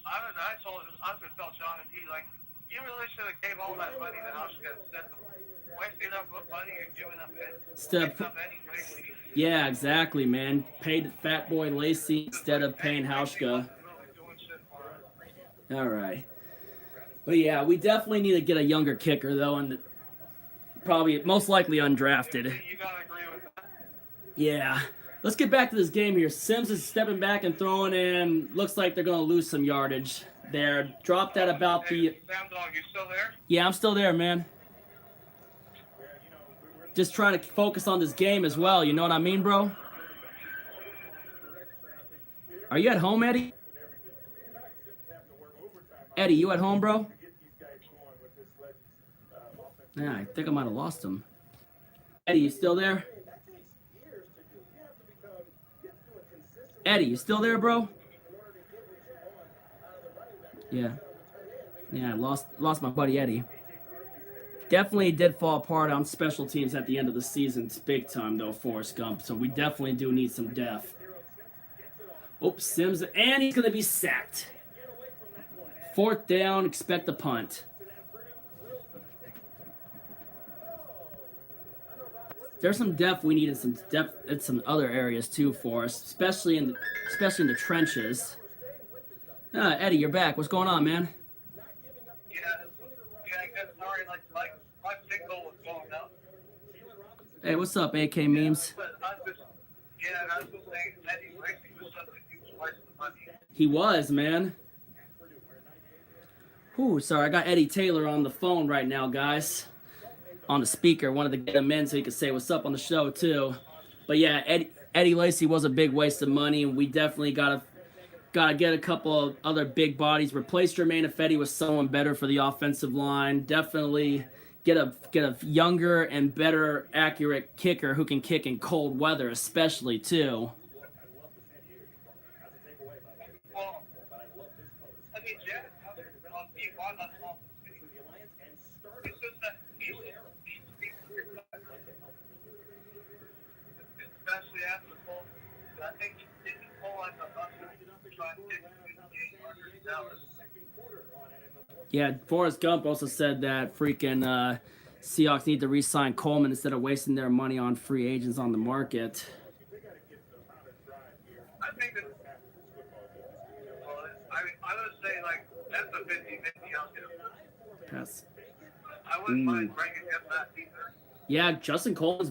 I would have told Sean and he, like, you really should have gave all that money to Hushka instead of wasting up money and giving up any. Yeah, exactly, man. Paid Fat Boy Lacey instead of paying Hauschka. All right. But yeah, we definitely need to get a younger kicker, though, and probably most likely undrafted. You gotta agree with that. Yeah. Let's get back to this game here. Sims is stepping back and throwing in. Looks like they're going to lose some yardage there. Dropped at about the... Sam Dog, you still there? Yeah, I'm still there, man. Just trying to focus on this game as well. You know what I mean, bro? Are you at home, Eddie? Eddie, you at home, bro? Yeah, I think I might have lost him. Eddie, you still there? Eddie, you still there, bro? Yeah. Yeah, I lost my buddy Eddie. Definitely did fall apart on special teams at the end of the season. It's big time, though, Forrest Gump. So we definitely do need some depth. Oops, Sims, and he's going to be sacked. 4th down, expect the punt. There's some depth we need in some depth in some other areas too for us, especially in the trenches. Eddie, you're back. What's going on, man? Yeah, good. Sorry, my signal was going out. Hey, what's up, AK Memes? I was just saying, Eddie Lacy was something huge twice the money. He was, man. Whew, sorry, I got Eddie Taylor on the phone right now, guys. On the speaker, wanted to get him in so he could say what's up on the show too. But yeah, Eddie Lacy was a big waste of money, and we definitely gotta get a couple of other big bodies. Replace Jermaine Ifedi with someone better for the offensive line. Definitely get a younger and better accurate kicker who can kick in cold weather, especially too. Well, I mean, Jared, it's just that especially after the poll, I think the poll on the bus trying to get Dallas. Yeah, Forrest Gump also said that freaking Seahawks need to re-sign Coleman instead of wasting their money on free agents on the market. I think that. Well, I would say like that's a 50-50 out there. Pass. I wouldn't mind breaking up that either. Yeah, Justin Coleman's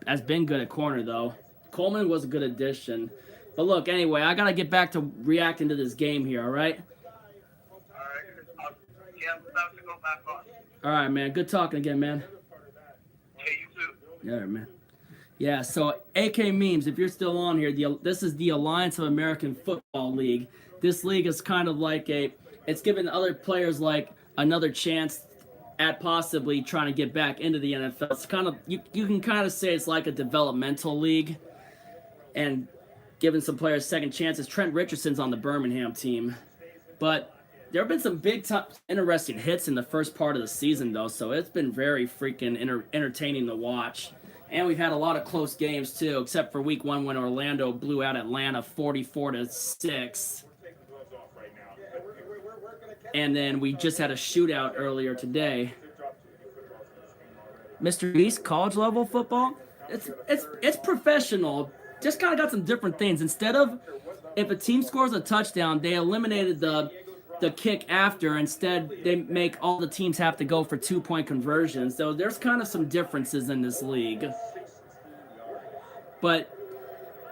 has been good at corner though. Coleman was a good addition. But look, anyway, I gotta get back to reacting to this game here. All right. Yeah, I'm about to go back on. All right, man. Good talking again, man. Hey, you too. Yeah, man. Yeah, so AK Memes, if you're still on here, this is the Alliance of American Football League. This league is kind of like it's giving other players like another chance at possibly trying to get back into the NFL. It's kind of, you can kind of say it's like a developmental league and giving some players second chances. Trent Richardson's on the Birmingham team. But there have been some big time interesting hits in the first part of the season, though, so it's been very freaking entertaining to watch. And we've had a lot of close games, too, except for week 1 when Orlando blew out Atlanta 44-6. And then we just had a shootout earlier today. Mr. Beast, college level football, it's professional. Just kind of got some different things. Instead of if a team scores a touchdown, they eliminated the kick after. Instead, they make all the teams have to go for 2-point conversions. So there's kind of some differences in this league. But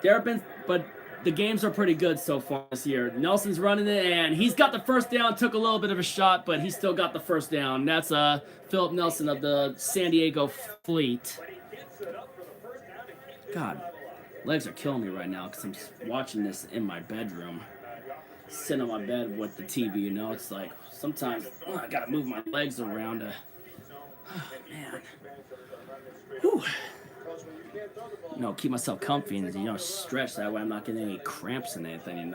the games are pretty good so far this year. Nelson's running it, and he's got the first down. Took a little bit of a shot, but he still got the first down. That's Philip Nelson of the San Diego Fleet. God, legs are killing me right now because I'm just watching this in my bedroom. Sitting on my bed with the TV, you know. It's like sometimes I got to move my legs around. Oh, man. Whew. Keep myself comfy and, stretch. That way I'm not getting any cramps and anything,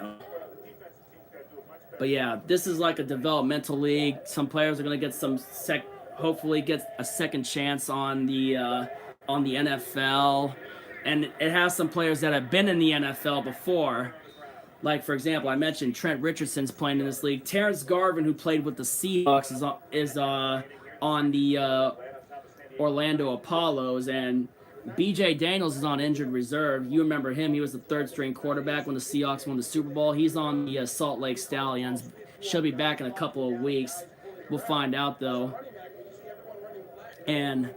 But yeah, this is like a developmental league. Some players are going to get hopefully get a second chance on the NFL. And it has some players that have been in the NFL before. Like, for example, I mentioned Trent Richardson's playing in this league. Terrence Garvin, who played with the Seahawks, is on the Orlando Apollos, and B.J. Daniels is on injured reserve. You remember him. He was the third-string quarterback when the Seahawks won the Super Bowl. He's on the Salt Lake Stallions. Should be back in a couple of weeks. We'll find out, though. And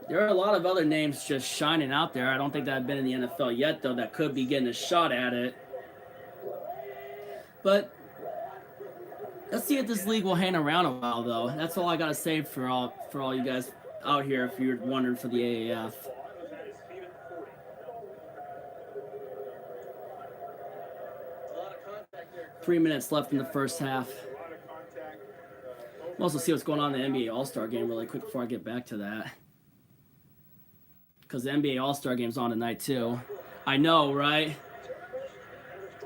there are a lot of other names just shining out there. I don't think that have been in the NFL yet, though, that could be getting a shot at it. But let's see if this league will hang around a while, though. That's all I got to say for all you guys out here if you're wondering for the AAF. Three minutes left in the first half. We'll also see what's going on in the NBA All-Star Game really quick before I get back to that. Because the NBA All-Star Game's on tonight, too. I know, right?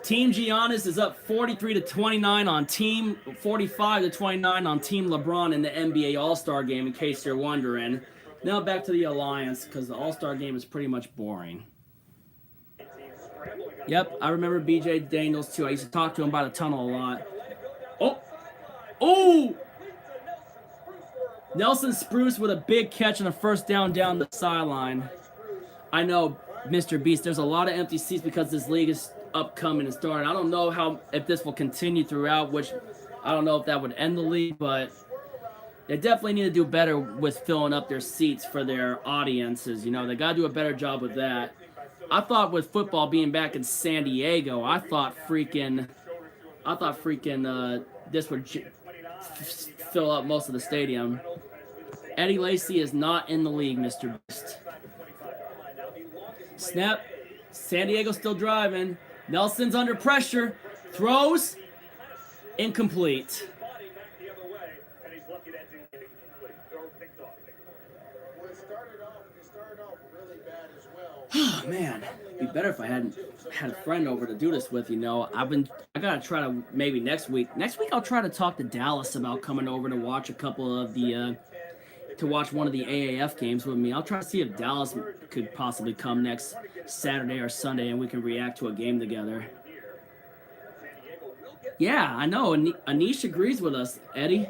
Team Giannis is up 43-29 on Team 45-29 on Team LeBron in the NBA All-Star Game, in case you're wondering. Now back to the Alliance, because the All-Star Game is pretty much boring. Yep, I remember B.J. Daniels, too. I used to talk to him by the tunnel a lot. Oh! Nelson Spruce with a big catch and a first down the sideline. I know, Mr. Beast, there's a lot of empty seats because this league is upcoming and starting. I don't know if this will continue throughout, which I don't know if that would end the league, but they definitely need to do better with filling up their seats for their audiences. They got to do a better job with that. I thought with football being back in San Diego, I thought freaking this would fill up most of the stadium. Eddie Lacy is not in the league, Mr. Beast. Snap. San Diego still driving. Nelson's under pressure. Throws. Incomplete. Oh man, it'd be better if I hadn't had a friend over to do this with. I gotta try to maybe next week. Next week I'll try to talk to Dallas about coming over to watch a couple of to watch one of the AAF games with me. I'll try to see if Dallas could possibly come next Saturday or Sunday and we can react to a game together. Yeah, I know. Anish agrees with us, Eddie.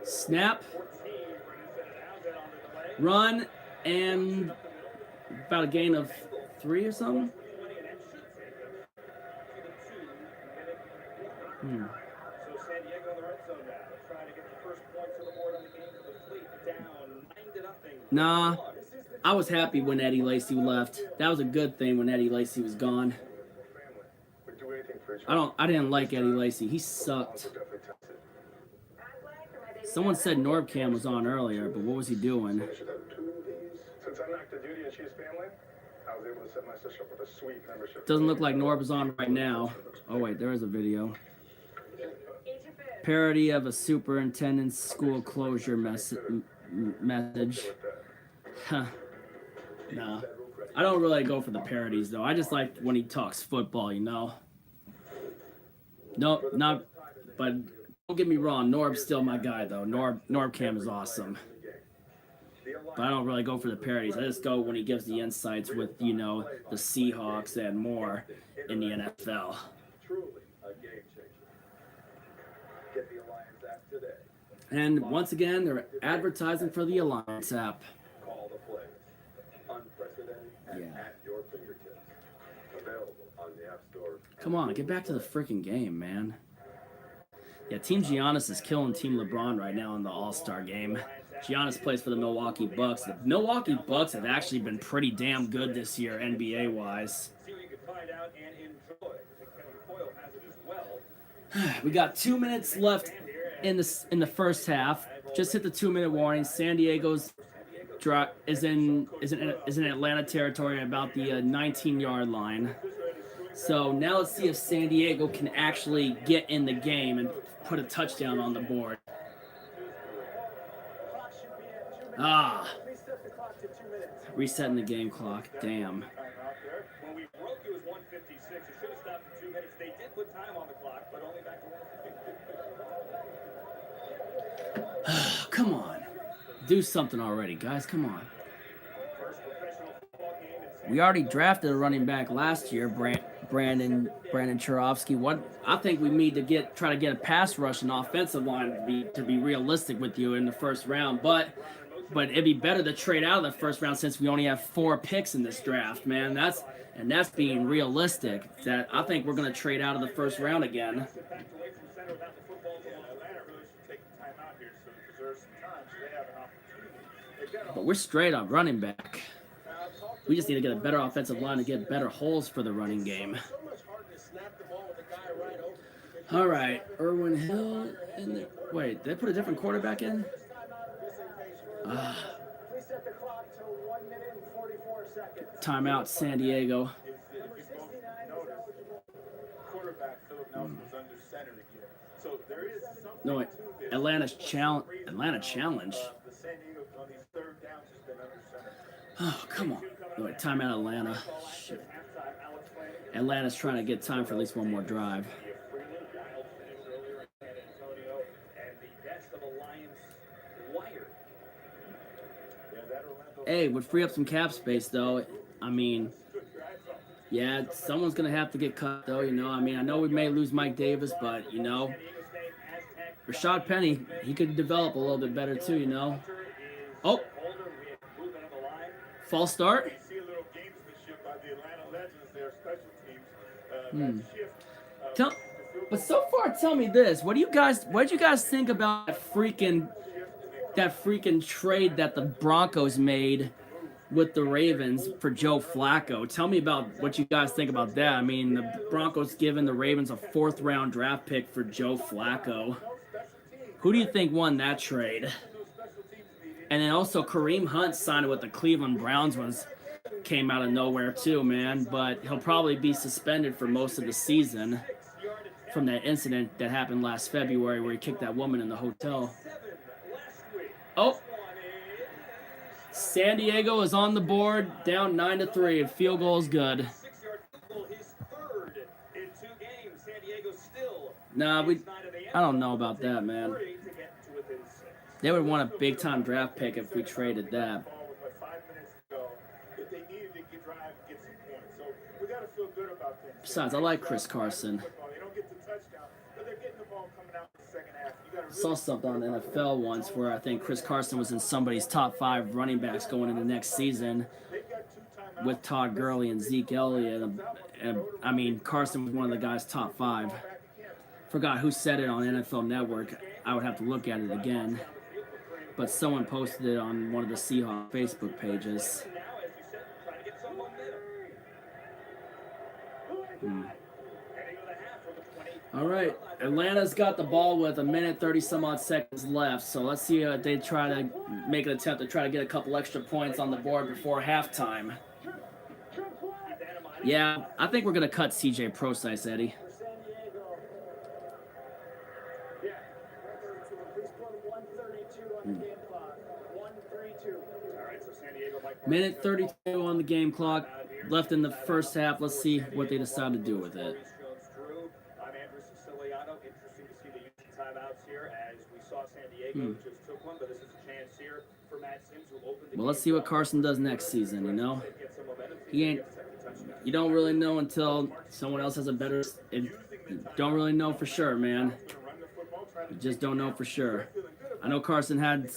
Snap. Run. And about a gain of 3 or something. So San Diego in the red zone now, trying to get the first points on the board on the game for the Fleet, down 9-0. Nah, I was happy when Eddie Lacy left. That was a good thing when Eddie Lacy was gone. I didn't like Eddie Lacy. He sucked. Someone said Norbcam was on earlier, but what was he doing? Since I'm active duty and she's family, I was able to set my sister up with a sweet membership. Doesn't look like Norb is on right now. Oh wait, there is a video. Parody of a superintendent's school closure message. Huh. Nah. I don't really go for the parodies though. I just like when he talks football, you know. Nope, not. But don't get me wrong, Norb's still my guy though. Norbcam is awesome. But I don't really go for the parodies. I just go when he gives the insights with, you know, the Seahawks and more in the NFL. Truly a game changer. Get the Alliance app today. And once again, they're advertising for the Alliance app. Call the plays. Unprecedented and at your fingertips. Available on the App Store. Come on, get back to the freaking game, man. Yeah, Team Giannis is killing Team LeBron right now in the All-Star game. Giannis plays for the Milwaukee Bucks. The Milwaukee Bucks have actually been pretty damn good this year, NBA-wise. See what you can find out and enjoy. Kevin Coyle has it as well. We got 2 minutes left in the first half. Just hit the 2-minute warning. San Diego's is in Atlanta territory about the 19-yard line. So now let's see if San Diego can actually get in the game and put a touchdown on the board. Ah, resetting the game clock. Damn. When we broke, it was 1:56. It should have stopped in 2 minutes. They did put time on the clock, but only back to 1:56. Come on, do something already, guys. Come on. We already drafted a running back last year, Brandon Churovsky. What I think we need to try to get a pass rush and offensive line to be realistic with you in the first round, but it'd be better to trade out of the first round since we only have 4 picks in this draft, man. That's being realistic. That I think we're gonna trade out of the first round again. But we're straight on running back. We just need to get a better offensive line to get better holes for the running game. All right, Irwin Hill in there. Wait, did they put a different quarterback in? Timeout, San Diego. No, wait. Atlanta challenge. Oh, come on. No, wait, timeout, Atlanta. Shit. Atlanta's trying to get time for at least one more drive. Hey, would free up some cap space, though. I mean, yeah, someone's going to have to get cut, though, you know. I mean, I know we may lose Mike Davis, but, you know, Rashad Penny, he could develop a little bit better, too, you know. Oh. False start. But so far, tell me this: what did you guys think about that freaking trade that the Broncos made with the Ravens for Joe Flacco? Tell me about what you guys think about that. I mean, the Broncos giving the Ravens a 4th-round draft pick for Joe Flacco. Who do you think won that trade? And then also Kareem Hunt signing with the Cleveland Browns came out of nowhere too, man. But he'll probably be suspended for most of the season from that incident that happened last February where he kicked that woman in the hotel. Oh, San Diego is on the board, down 9-3, and field goal is good. Nah, I don't know about that, man. They would want a big-time draft pick if we traded that. Besides, I like Chris Carson. Saw something on NFL once where I think Chris Carson was in somebody's top 5 running backs going into next season with Todd Gurley and Zeke Elliott. And I mean, Carson was one of the guys' top 5. Forgot who said it on NFL Network. I would have to look at it again. But someone posted it on one of the Seahawks Facebook pages. All right, Atlanta's got the ball with 1:30 some odd seconds left. So let's see if they try to make an attempt to try to get a couple extra points on the board before halftime. Yeah, I think we're going to cut CJ Procise, Eddie. Minute 32 on the game clock. Left in the first half. Let's see what they decide to do with it. Well, let's see what Carson does next season, you know? You don't really know until someone else has a better... don't really know for sure, man. You just don't know for sure. I know Carson had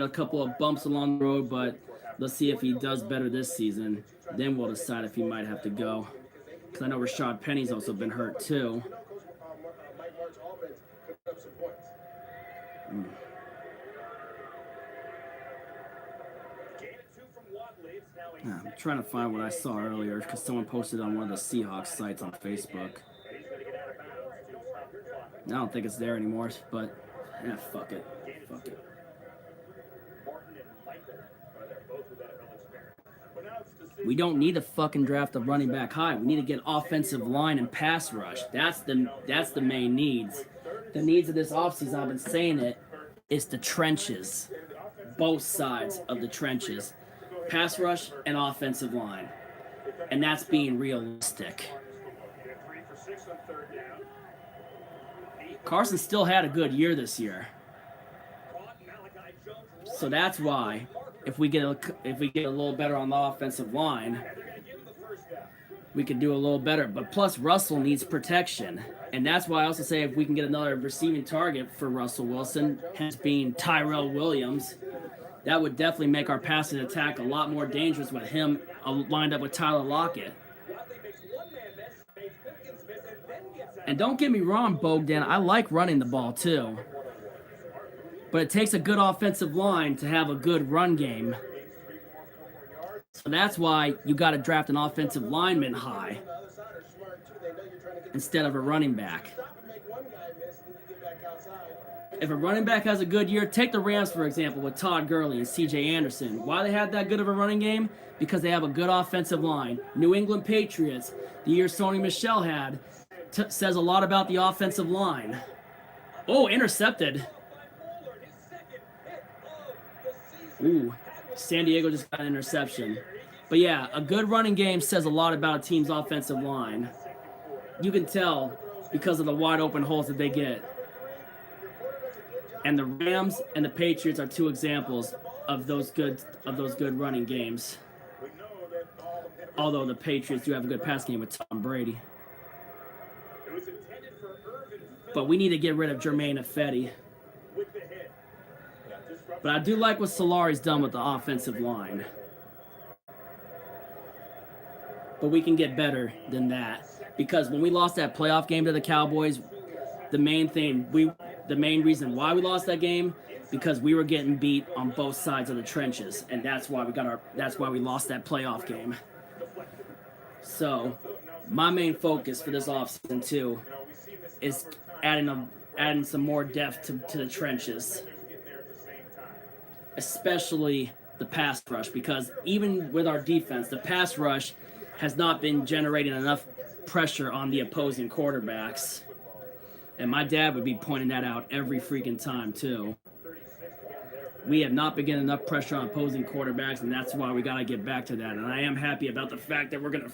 a couple of bumps along the road, but let's see if he does better this season. Then we'll decide if he might have to go. Because I know Rashad Penny's also been hurt, too. I'm trying to find what I saw earlier because someone posted on one of the Seahawks sites on Facebook. I don't think it's there anymore, but yeah, fuck it. Fuck it. We don't need to fucking draft a running back high. We need to get offensive line and pass rush. That's the main needs. The needs of this offseason, I've been saying it, is the trenches. Both sides of the trenches. Pass rush and offensive line. And that's being realistic. Carson still had a good year this year. So that's why if we get a little better on the offensive line, we could do a little better. But plus Russell needs protection. And that's why I also say if we can get another receiving target for Russell Wilson, hence being Tyrell Williams, that would definitely make our passing attack a lot more dangerous with him lined up with Tyler Lockett. And don't get me wrong, Bogdan, I like running the ball too. But it takes a good offensive line to have a good run game. So that's why you got to draft an offensive lineman high instead of a running back. If a running back has a good year, take the Rams, for example, with Todd Gurley and C.J. Anderson. Why they had that good of a running game? Because they have a good offensive line. New England Patriots, the year Sony Michel had, says a lot about the offensive line. Oh, intercepted. Ooh, San Diego just got an interception. But yeah, a good running game says a lot about a team's offensive line. You can tell because of the wide open holes that they get. And the Rams and the Patriots are two examples of those good running games. Although the Patriots do have a good pass game with Tom Brady. But we need to get rid of Jermaine Ifedi. But I do like what Solari's done with the offensive line. But we can get better than that. Because when we lost that playoff game to the Cowboys, the main reason why we lost that game, because we were getting beat on both sides of the trenches, and that's why we lost that playoff game. So, my main focus for this offseason too is adding some more depth to the trenches, especially the pass rush, because even with our defense, the pass rush has not been generating enough pressure on the opposing quarterbacks. And my dad would be pointing that out every freaking time, too. We have not been getting enough pressure on opposing quarterbacks, and that's why we got to get back to that. And I am happy about the fact that we're going to...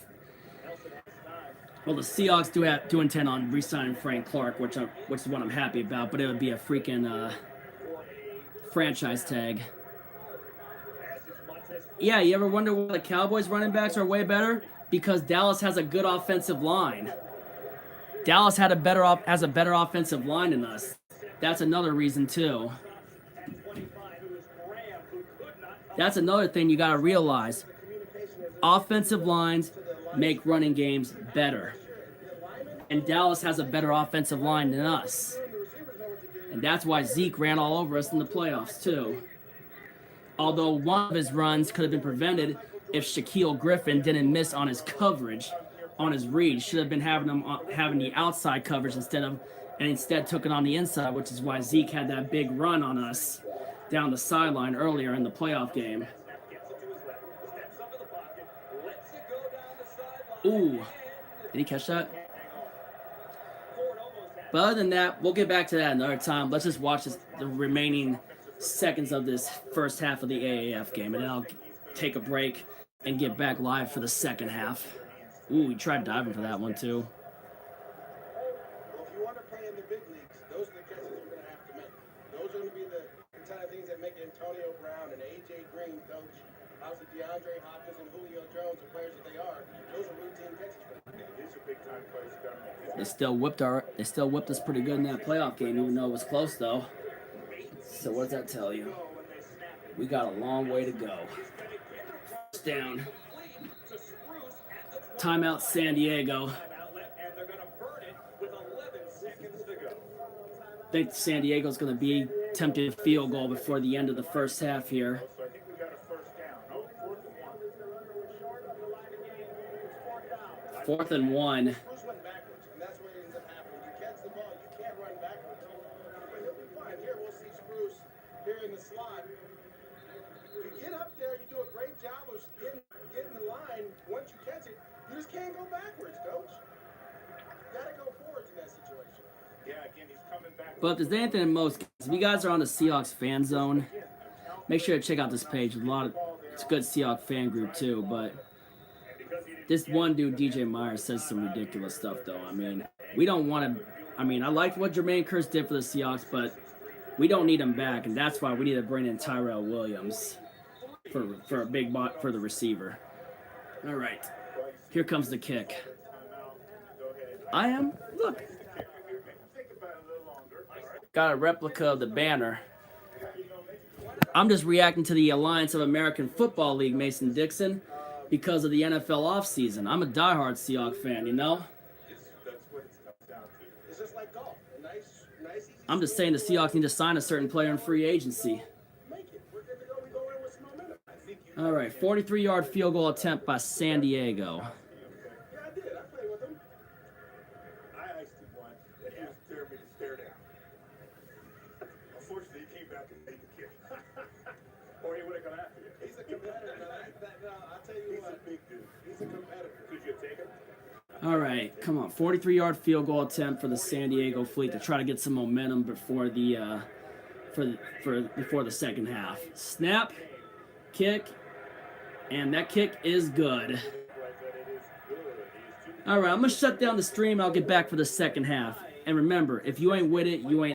Well, the Seahawks do intend on re-signing Frank Clark, which is what I'm happy about, but it would be a freaking franchise tag. Yeah, you ever wonder why the Cowboys running backs are way better? Because Dallas has a good offensive line. Dallas has a better offensive line than us. That's another reason too. That's another thing you got to realize. Offensive lines make running games better. And Dallas has a better offensive line than us. And that's why Zeke ran all over us in the playoffs, too. Although one of his runs could have been prevented if Shaquille Griffin didn't miss on his coverage, on his read. Should have been having the outside coverage instead took it on the inside, which is why Zeke had that big run on us down the sideline earlier in the playoff game. Ooh, did he catch that? But other than that, we'll get back to that another time. Let's just watch the remaining seconds of this first half of the AAF game, and then I'll take a break and get back live for the second half. Ooh, he tried diving for that one too. Well, if you want to play in the big leagues, those are the catches you're going to have to make. Those are going to be the kind of things that make Antonio Brown and A.J. Green, coach, obviously DeAndre Hopkins and Julio Jones, the players that they are, those are routine catches for them. These are big time plays coming. They still whipped us pretty good in that playoff game, even though it was close though. So what does that tell you? We got a long way to go. First down. Timeout San Diego. I think San Diego's going to be attempting a field goal before the end of the first half here. So I think we got a first down. No, 4th and 1. 4th and 1. Bruce went backwards, and that's what ends up happening. You catch the ball, you can't run backwards. But he'll be fine. Here, we'll see Spruce here in the slot. You get up there, you do a great job of getting the line. Once you catch it, you just can't go backwards, coach. You got to go forwards in that situation. Yeah, again, he's coming back. But if there's anything in most, if you guys are on the Seahawks fan zone, make sure to check out this page. It's a good Seahawks fan group too. But this one dude, DJ Myers, says some ridiculous stuff though. I mean, we don't want to. I mean, I liked what Jermaine Kearse did for the Seahawks, but we don't need him back, and that's why we need to bring in Tyrell Williams for a big bot for the receiver. All right, here comes the kick. Look. Got a replica of the banner. I'm just reacting to the Alliance of American Football League, Mason Dixon, because of the NFL offseason. I'm a diehard Seahawks fan, you know? It's just like golf. Nice, easy. I'm just saying the Seahawks need to sign a certain player in free agency. Make it. We're good to go. We go in with some momentum. All right, 43-yard field goal attempt by San Diego. Yeah, I did. I played with him. I iced him once, and he was daring me to stare down. Unfortunately, he came back and made the kick. Or he would have gone after you. He's a competitor. I'll tell you He's what. a big dude. He's a competitor. Could you take him? All right, come on. 43-yard field goal attempt for the San Diego Fleet to try to get some momentum before the before the second half. Snap, kick, and that kick is good. All right, I'm going to shut down the stream. I'll get back for the second half. And remember, if you ain't with it, you ain't